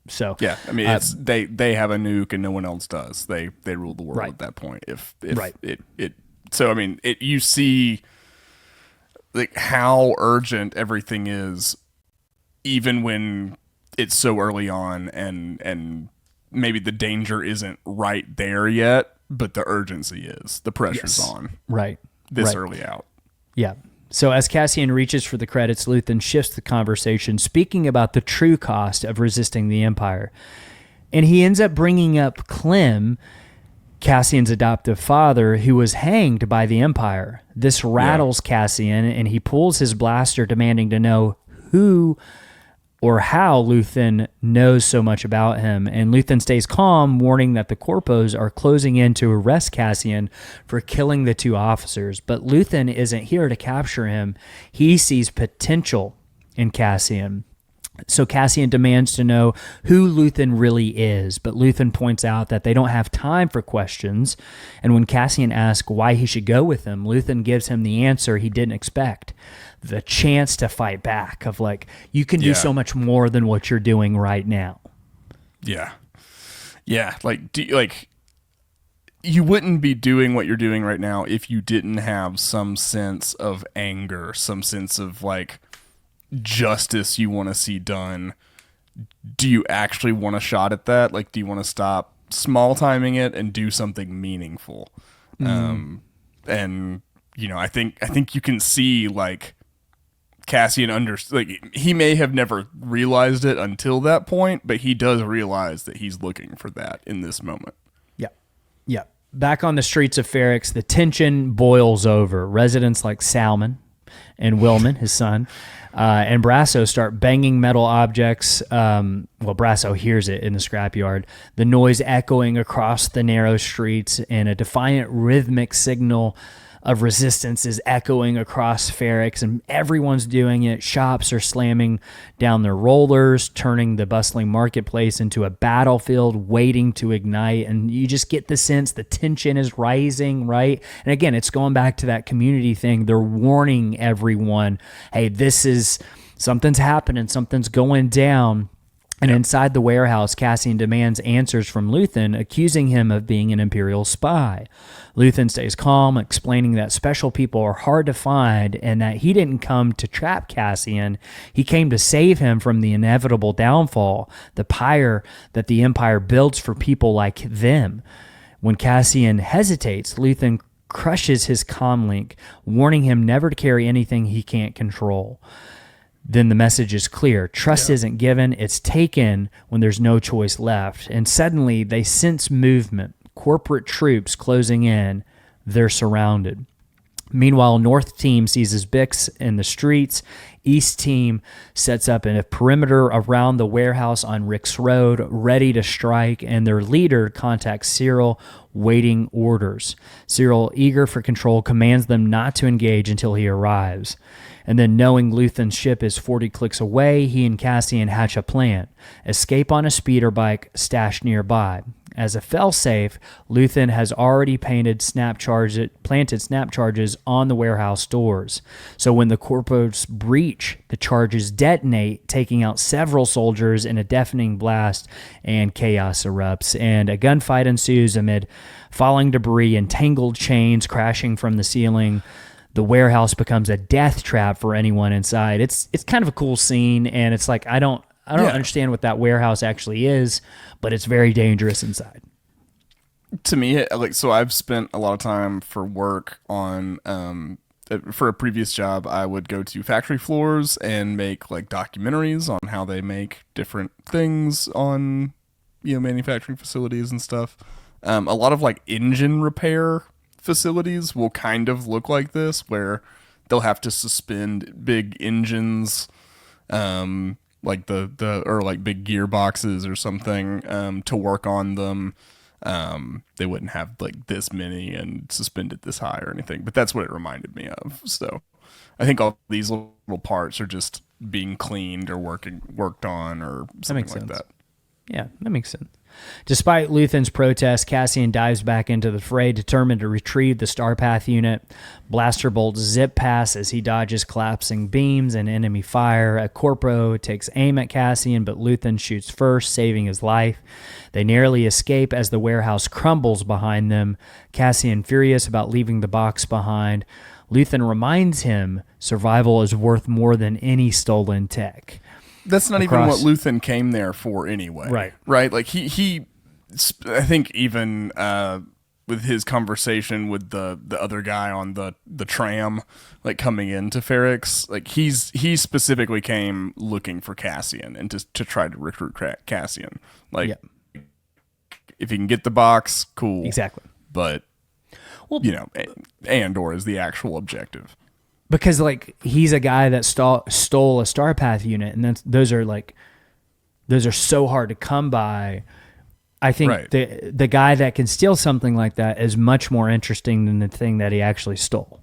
So yeah, I mean, it's they have a nuke and no one else does. They rule the world at that point. If it so I mean, you see, like, how urgent everything is, even when it's so early on, and maybe the danger isn't right there yet, but the urgency is. The pressure's on. Right. This early out. Yeah. So as Cassian reaches for the credits, Luthen shifts the conversation, speaking about the true cost of resisting the Empire. And he ends up bringing up Clem, Cassian's adoptive father, who was hanged by the Empire. This rattles Cassian, and he pulls his blaster, demanding to know who or how Luthen knows so much about him. And Luthen stays calm, warning that the Corpos are closing in to arrest Cassian for killing the two officers. But Luthen isn't here to capture him. He sees potential in Cassian. So Cassian demands to know who Luthen really is, but Luthen points out that they don't have time for questions. And when Cassian asks why he should go with him, Luthen gives him the answer he didn't expect. The chance to fight back, of, like, you can do so much more than what you're doing right now. Yeah. Yeah. Like, you wouldn't be doing what you're doing right now if you didn't have some sense of anger, some sense of, like, justice you want to see done. Do you actually want a shot at that? Like, do you want to stop small timing it and do something meaningful? And, you know, I think you can see, like, Cassian he may have never realized it until that point, but he does realize that he's looking for that in this moment. Yeah. Back on the streets of Ferrix, the tension boils over. Residents like Salmon and Willman, his son, and Brasso start banging metal objects. Brasso hears it in the scrapyard. The noise echoing across the narrow streets, and a defiant rhythmic signal of resistance is echoing across Ferrix, and everyone's doing it. Shops are slamming down their rollers, turning the bustling marketplace into a battlefield waiting to ignite. And you just get the sense the tension is rising, right? And again, it's going back to that community thing. They're warning everyone, hey, something's happening, something's going down. And inside the warehouse, Cassian demands answers from Luthen, accusing him of being an Imperial spy. Luthen stays calm, explaining that special people are hard to find and that he didn't come to trap Cassian. He came to save him from the inevitable downfall, the pyre that the Empire builds for people like them. When Cassian hesitates, Luthen crushes his comlink, warning him never to carry anything he can't control. Then the message is clear. Trust isn't given, it's taken when there's no choice left. And suddenly they sense movement, corporate troops closing in. They're surrounded. Meanwhile, North Team seizes Bix in the streets. East Team sets up a perimeter around the warehouse on Rix Road, ready to strike, and their leader contacts Cyril, waiting orders. Cyril, eager for control, commands them not to engage until he arrives. And then, knowing Luthen's ship is 40 clicks away, he and Cassian hatch a plan. Escape on a speeder bike stashed nearby. As a failsafe, Luthen has already planted snap charges on the warehouse doors. So when the corpos breach, the charges detonate, taking out several soldiers in a deafening blast, and chaos erupts. And a gunfight ensues amid falling debris and tangled chains crashing from the ceiling. The warehouse becomes a death trap for anyone inside. It's kind of a cool scene, and it's like I don't understand what that warehouse actually is, but it's very dangerous inside. To me, so I've spent a lot of time for work on for a previous job. I would go to factory floors and make like documentaries on how they make different things on manufacturing facilities and stuff. A lot of like engine repair facilities will kind of look like this, where they'll have to suspend big engines, like or like big gearboxes or something, to work on them. They wouldn't have like this many and suspended this high or anything, but that's what it reminded me of. So I think all these little parts are just being cleaned or worked on or something like that. Yeah, that makes sense. Despite Luthen's protest, Cassian dives back into the fray, determined to retrieve the Starpath unit. Blaster bolts zip past as he dodges collapsing beams and enemy fire. A corpo takes aim at Cassian, but Luthen shoots first, saving his life. They narrowly escape as the warehouse crumbles behind them. Cassian, furious about leaving the box behind, Luthen reminds him survival is worth more than any stolen tech. That's not even what Luthen came there for anyway. Right? Like he I think even with his conversation with the other guy on the tram, like coming into Ferrix, like he specifically came looking for Cassian and to try to recruit Cassian. Like, if he can get the box, cool. Exactly. But, Andor is the actual objective. Because like he's a guy that stole a Starpath unit, and those are so hard to come by. I think the guy that can steal something like that is much more interesting than the thing that he actually stole.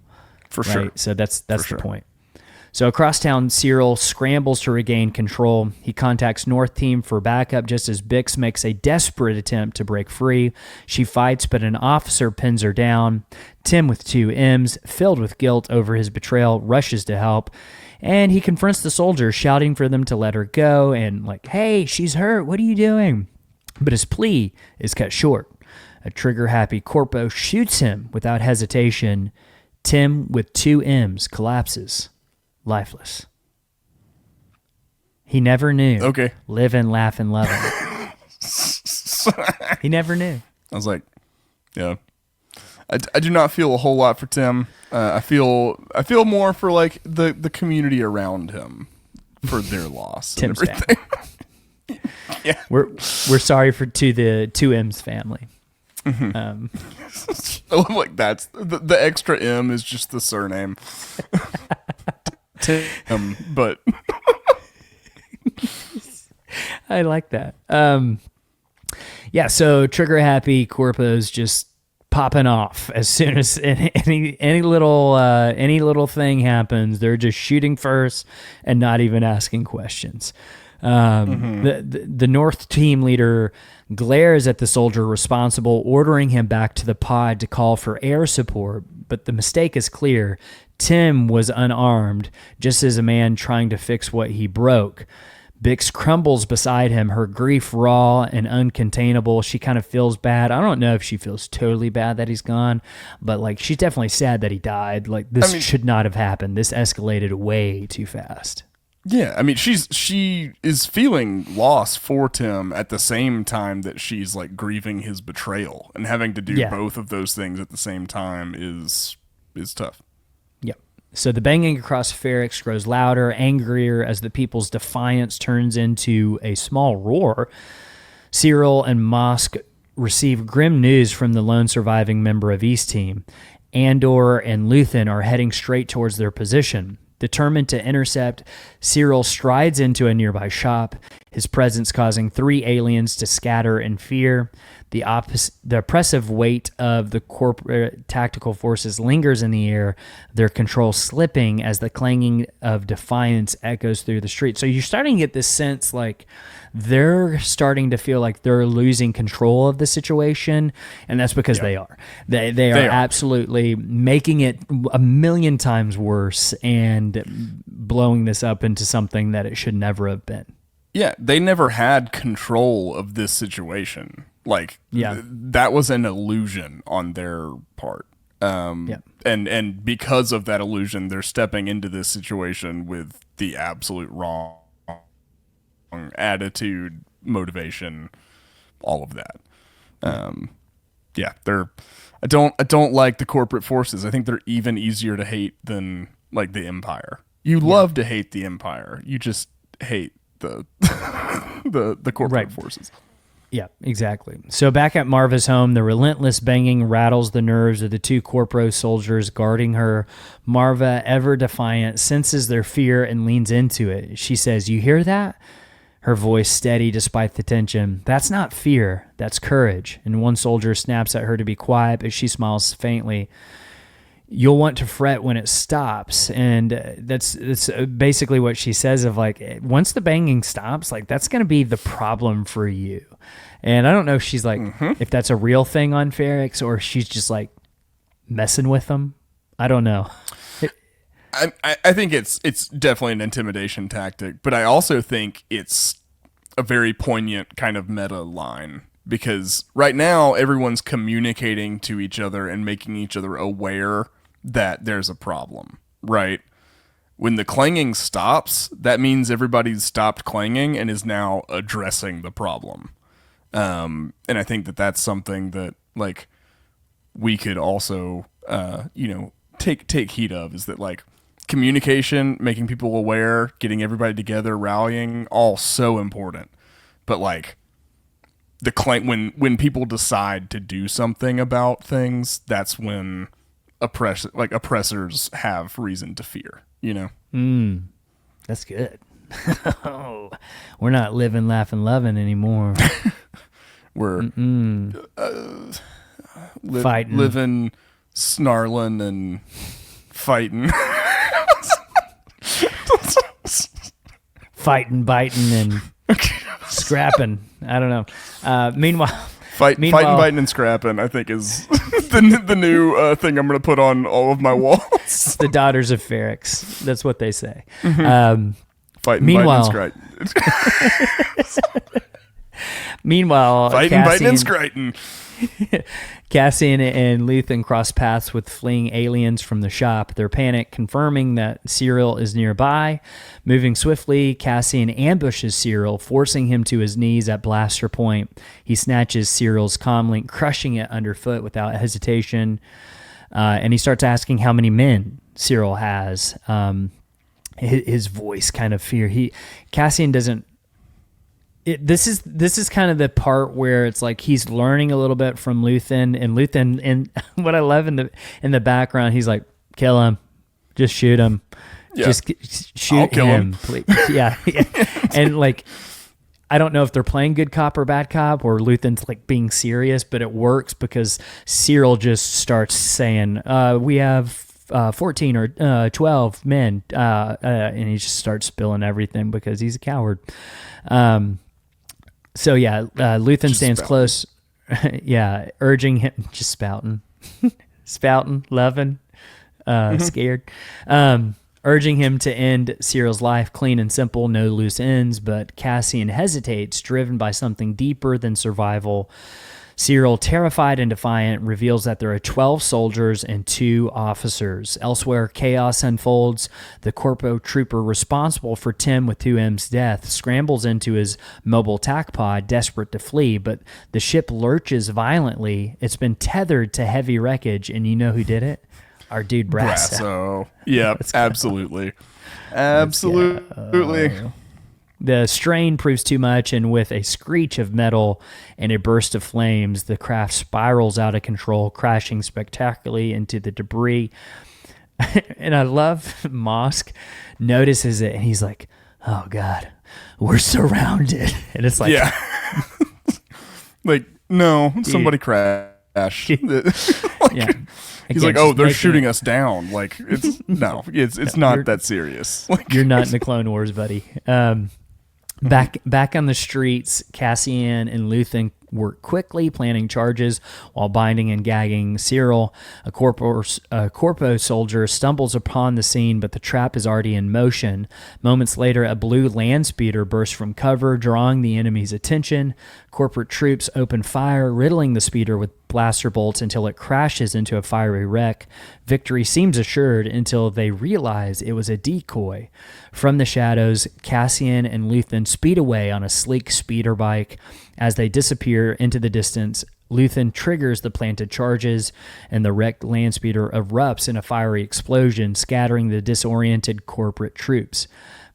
For sure. So that's the point. So across town, Cyril scrambles to regain control. He contacts North Team for backup just as Bix makes a desperate attempt to break free. She fights, but an officer pins her down. Tim, with 2 M's, filled with guilt over his betrayal, rushes to help. And he confronts the soldiers, shouting for them to let her go and like, hey, she's hurt. What are you doing? But his plea is cut short. A trigger-happy corpo shoots him without hesitation. Tim, with 2 M's, collapses. Lifeless. He never knew. Okay. Live and laugh and love him. He never knew. I was like, yeah. I do not feel a whole lot for Tim. I feel more for like the community around him for their loss. Tim's and everything. Yeah. We're sorry to the 2 M's family. Mm-hmm. I love like that's the extra M is just the surname. But I like that. So trigger happy corpos just popping off as soon as any little thing happens. They're just shooting first and not even asking questions. The North Team leader glares at the soldier responsible, ordering him back to the pod to call for air support. But the mistake is clear. Tim was unarmed, just as a man trying to fix what he broke. Bix crumbles beside him, her grief raw and uncontainable. She kind of feels bad. I don't know if she feels totally bad that he's gone, but like she's definitely sad that he died. Like this should not have happened. This escalated way too fast. Yeah, I mean she is feeling loss for Tim at the same time that she's like grieving his betrayal, and having to do both of those things at the same time is tough. So the banging across Ferrix grows louder, angrier, as the people's defiance turns into a small roar. Cyril and Mosk receive grim news from the lone surviving member of East Team. Andor and Luthen are heading straight towards their position. Determined to intercept, Cyril strides into a nearby shop, his presence causing 3 aliens to scatter in fear. The oppressive weight of the corporate tactical forces lingers in the air, their control slipping as the clanging of defiance echoes through the street. So you're starting to get this sense like they're starting to feel like they're losing control of the situation, and that's because they are. They are absolutely making it a million times worse and blowing this up into something that it should never have been. Yeah, they never had control of this situation. Like, that was an illusion on their part. And because of that illusion, they're stepping into this situation with the absolute wrong attitude, motivation, all of that. I don't like the corporate forces. I think they're even easier to hate than like the Empire. You love to hate the Empire. You just hate the the corporate forces. Yeah, exactly. So back at Marva's home, the relentless banging rattles the nerves of the 2 Corpro soldiers guarding her. Marva, ever defiant, senses their fear and leans into it. She says, "You hear that?" Her voice steady despite the tension. "That's not fear, that's courage." And one soldier snaps at her to be quiet, but she smiles faintly. "You'll want to fret when it stops." And that's basically what she says of like, once the banging stops, like that's going to be the problem for you. And I don't know if she's like, if that's a real thing on Ferrix or she's just like messing with them. I don't know. I think it's definitely an intimidation tactic, but I also think it's a very poignant kind of meta line. Because right now, everyone's communicating to each other and making each other aware that there's a problem, right? When the clanging stops, that means everybody's stopped clanging and is now addressing the problem. And I think that that's something that, like, we could also, take heed of, is that, like, communication, making people aware, getting everybody together, rallying, all so important. But, like, when people decide to do something about things, that's when oppressors have reason to fear, you know? That's good. Oh, we're not living, laughing, loving anymore. We're fighting, living, snarling, and fighting. Fighting, biting, and scrapping. I don't know. Meanwhile, fighting, biting, and scrapping, I think, is the new thing I'm going to put on all of my walls. The daughters of Ferrix. That's what they say. Fighting, biting, and scrapping. Meanwhile, fighting, biting, and scrapping. Cassian and Luthen cross paths with fleeing aliens from the shop. Their panic confirming that Cyril is nearby. Moving swiftly, Cassian ambushes Cyril, forcing him to his knees at blaster point. He snatches Cyril's comlink, crushing it underfoot without hesitation. And he starts asking how many men Cyril has. His voice kind of fear. Cassian doesn't. This is kind of the part where it's like he's learning a little bit from Luthen, and what I love in the background, he's like, "Kill him, just shoot him, just shoot him, please." Yeah. And like, I don't know if they're playing good cop or bad cop, or Luthen's like being serious, but it works because Cyril just starts saying, "We have 14 or 12 men," and he just starts spilling everything because he's a coward. So yeah, Luthen stands close, urging him, just spouting, loving, scared. urging him to end Cyril's life clean and simple, no loose ends, but Cassian hesitates, driven by something deeper than survival. Cyril, terrified and defiant, reveals that there are 12 soldiers and 2 officers. Elsewhere, chaos unfolds. The corpo trooper responsible for Tim with 2M's death scrambles into his mobile tac pod, desperate to flee, but the ship lurches violently. It's been tethered to heavy wreckage, and you know who did it? Our dude Brasso. Yep, absolutely. Absolutely. The strain proves too much, and with a screech of metal and a burst of flames, the craft spirals out of control, crashing spectacularly into the debris. And I love Mosk notices it, and he's like, "Oh God, we're surrounded." And it's like, yeah, like no, somebody crashed. Yeah. He's like, "Oh, they're shooting us down." Like it's it's not that serious. Like, you're not in the Clone Wars, buddy. Back on the streets, Cassian and Luthen work quickly, planning charges while binding and gagging Cyril. A corpo soldier stumbles upon the scene, but the trap is already in motion. Moments later, a blue land speeder bursts from cover, drawing the enemy's attention. Corporate troops open fire, riddling the speeder with blaster bolts until it crashes into a fiery wreck. Victory seems assured until they realize it was a decoy. From the shadows, Cassian and Luthen speed away on a sleek speeder bike. As they disappear into the distance, Luthen triggers the planted charges, and the wrecked land speeder erupts in a fiery explosion, scattering the disoriented corporate troops.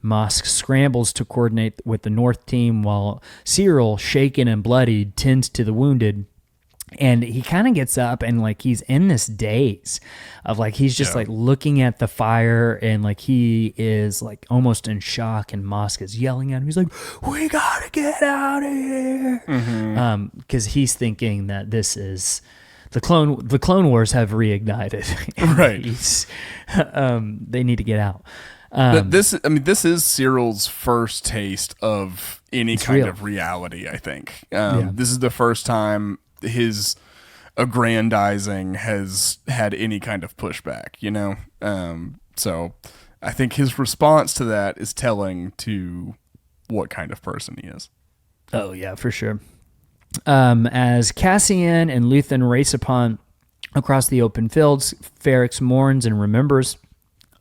Mosk scrambles to coordinate with the North team, while Cyril, shaken and bloodied, tends to the wounded. And he kind of gets up and like he's in this daze of like he's just like looking at the fire and like he is like almost in shock, and Mosk is yelling at him. He's like, "We gotta get out of here," because he's thinking that this is the Clone Wars have reignited. Right. They need to get out. This is Cyril's first taste of any kind of reality. I think this is the first time his aggrandizing has had any kind of pushback, you know? So I think his response to that is telling to what kind of person he is. Oh, yeah, for sure. As Cassian and Luthen race across the open fields, Ferrix mourns and remembers.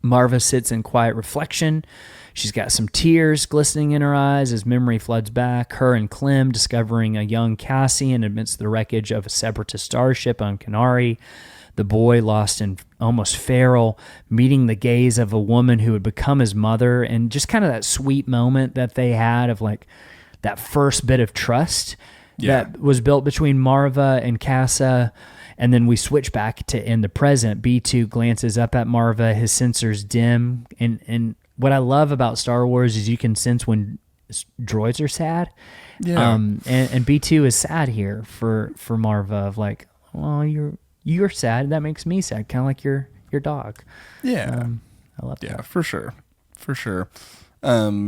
Marva sits in quiet reflection. She's got some tears glistening in her eyes as memory floods back. Her and Clem discovering a young Cassian amidst the wreckage of a separatist starship on Kenari. The boy lost and almost feral, meeting the gaze of a woman who would become his mother, and just kind of that sweet moment that they had of like that first bit of trust that was built between Marva and Cassa. And then we switch back to in the present. B2 glances up at Marva, his sensors dim, and what I love about Star Wars is you can sense when droids are sad. Yeah. And B2 is sad here for Marva of like, well, you're sad. That makes me sad. Kind of like your dog. Yeah. I love that. Yeah, for sure. For sure. I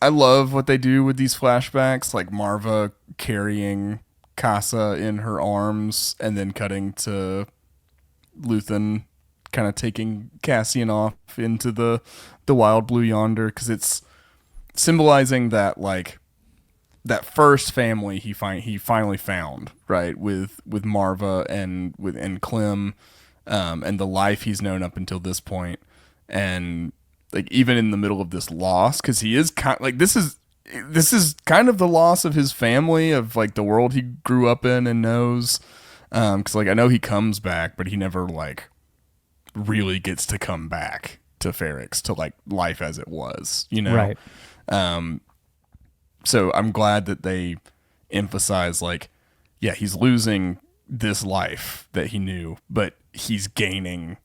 love what they do with these flashbacks, like Marva carrying Casa in her arms and then cutting to Luthen kind of taking Cassian off into the wild blue yonder, because it's symbolizing that like that first family he finally found, right, with Marva and Clem, and the life he's known up until this point, and like even in the middle of this loss, because he is kind like this is kind of the loss of his family, of like the world he grew up in and knows, because like I know he comes back, but he never like really gets to come back to Ferrix, to like life as it was, you know? Right. So I'm glad that they emphasize like, yeah, he's losing this life that he knew, but he's gaining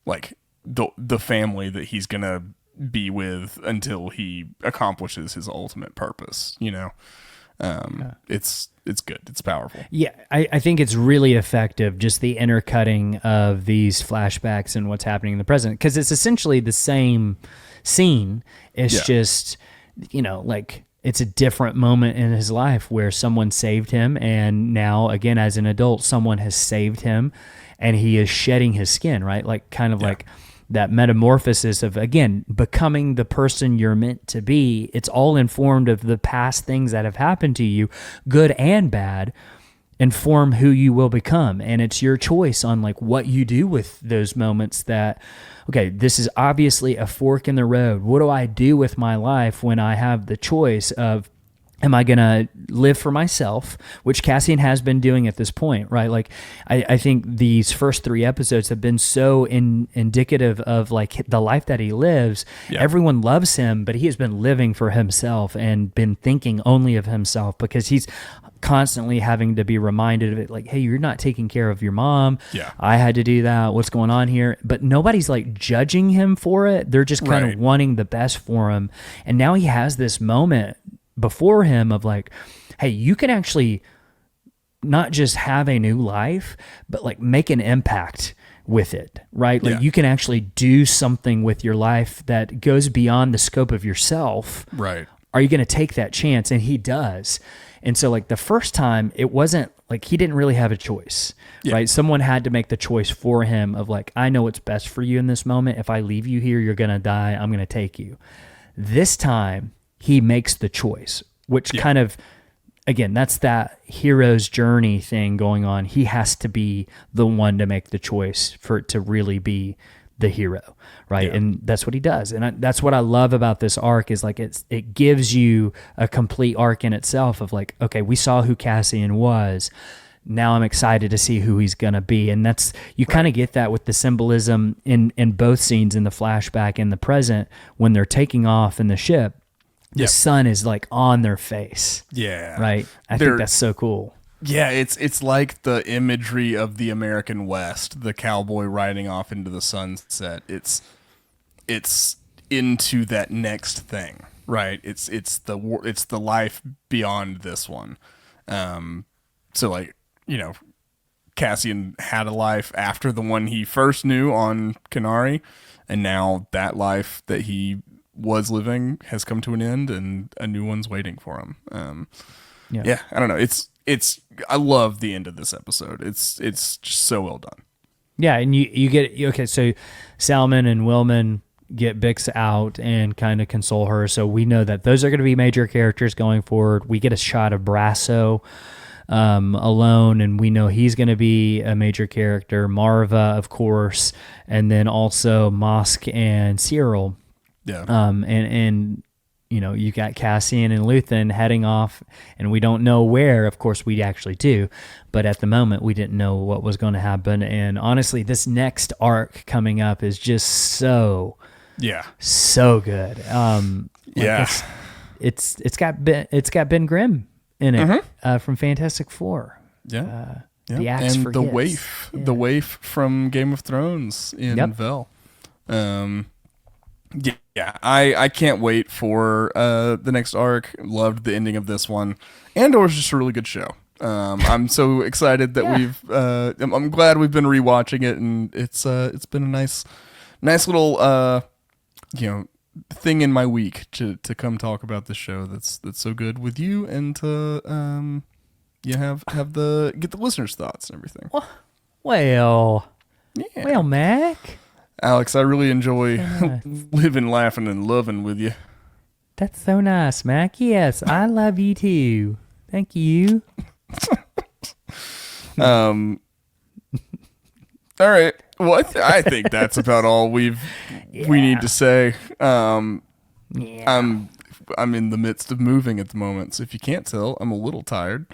like the family that he's gonna be with until he accomplishes his ultimate purpose, you know? It's good. It's powerful. Yeah, I think it's really effective, just the intercutting of these flashbacks and what's happening in the present, because it's essentially the same scene. It's just, you know, like it's a different moment in his life where someone saved him, and now, again, as an adult, someone has saved him, and he is shedding his skin, right? Like kind of like that metamorphosis of, again, becoming the person you're meant to be. It's all informed of the past things that have happened to you, good and bad, inform who you will become. And it's your choice on like what you do with those moments that, okay, this is obviously a fork in the road. What do I do with my life when I have the choice of, am I going to live for myself, which Cassian has been doing at this point, right? Like, I think these first 3 episodes have been so indicative of like the life that he lives. Yeah. Everyone loves him, but he has been living for himself and been thinking only of himself because he's constantly having to be reminded of it. Like, hey, you're not taking care of your mom. Yeah. I had to do that. What's going on here? But nobody's like judging him for it. They're just kind of wanting the best for him. And now he has this moment before him of like, hey, you can actually not just have a new life, but like make an impact with it, right? Like you can actually do something with your life that goes beyond the scope of yourself. Right. Are you going to take that chance? And he does. And so like the first time, it wasn't like he didn't really have a choice, right? Someone had to make the choice for him of like, I know what's best for you in this moment. If I leave you here, you're going to die. I'm going to take you. This time, he makes the choice, which kind of, again, that's that hero's journey thing going on. He has to be the one to make the choice for it to really be the hero, right? Yeah. And that's what he does. And that's what I love about this arc is like it gives you a complete arc in itself of like, okay, we saw who Cassian was. Now I'm excited to see who he's going to be. And that's, you kind of get that with the symbolism in both scenes, in the flashback and the present, when they're taking off in the ship. The sun is like on their face. Yeah. Right? I think that's so cool. Yeah, it's like the imagery of the American West, the cowboy riding off into the sunset. It's into that next thing, right? It's the life beyond this one. So like, you know, Cassian had a life after the one he first knew on Kenari, and now that life that he was living has come to an end and a new one's waiting for him. Yeah, I don't know. It's I love the end of this episode. It's just so well done. Yeah, and you get, okay, so Salmon and Willman get Bix out and kind of console her. So we know that those are going to be major characters going forward. We get a shot of Brasso alone, and we know he's going to be a major character. Marva, of course, and then also Mosk and Cyril. Yeah. And you know, you got Cassian and Luthen heading off, and we don't know where. Of course, we actually do, but at the moment, we didn't know what was going to happen. And honestly, this next arc coming up is just so good. It's got Ben Grimm in it from Fantastic Four. Yeah. The Axe and Forgets. the waif from Game of Thrones in Vel. Yeah, I can't wait for the next arc. Loved the ending of this one. Andor's just a really good show. I'm so excited that I'm glad we've been rewatching it, and it's been a nice little thing in my week to come talk about this show that's so good with you, and to get the listeners' thoughts and everything. Well, Mac. Alex, I really enjoy living, laughing, and loving with you. That's so nice, Mac. Yes, I love you too. Thank you. All right. Well, I think that's about all we need to say. I'm in the midst of moving at the moment, so if you can't tell, I'm a little tired.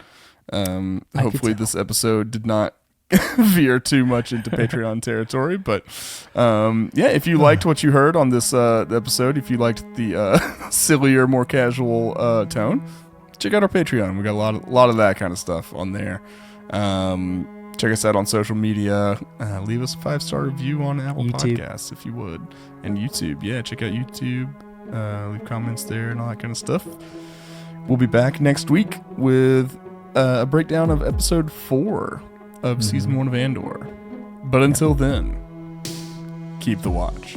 Hopefully, this episode did not veer too much into Patreon territory, but if you liked what you heard on this episode, if you liked the sillier, more casual tone, check out our Patreon. We got a lot of that kind of stuff on there. Check us out on social media. Leave us a 5-star review on Apple Podcasts if you would, and YouTube. Check out YouTube. Leave comments there and all that kind of stuff. We'll be back next week with a breakdown of episode 4 of season 1 of Andor. But until then, keep the watch.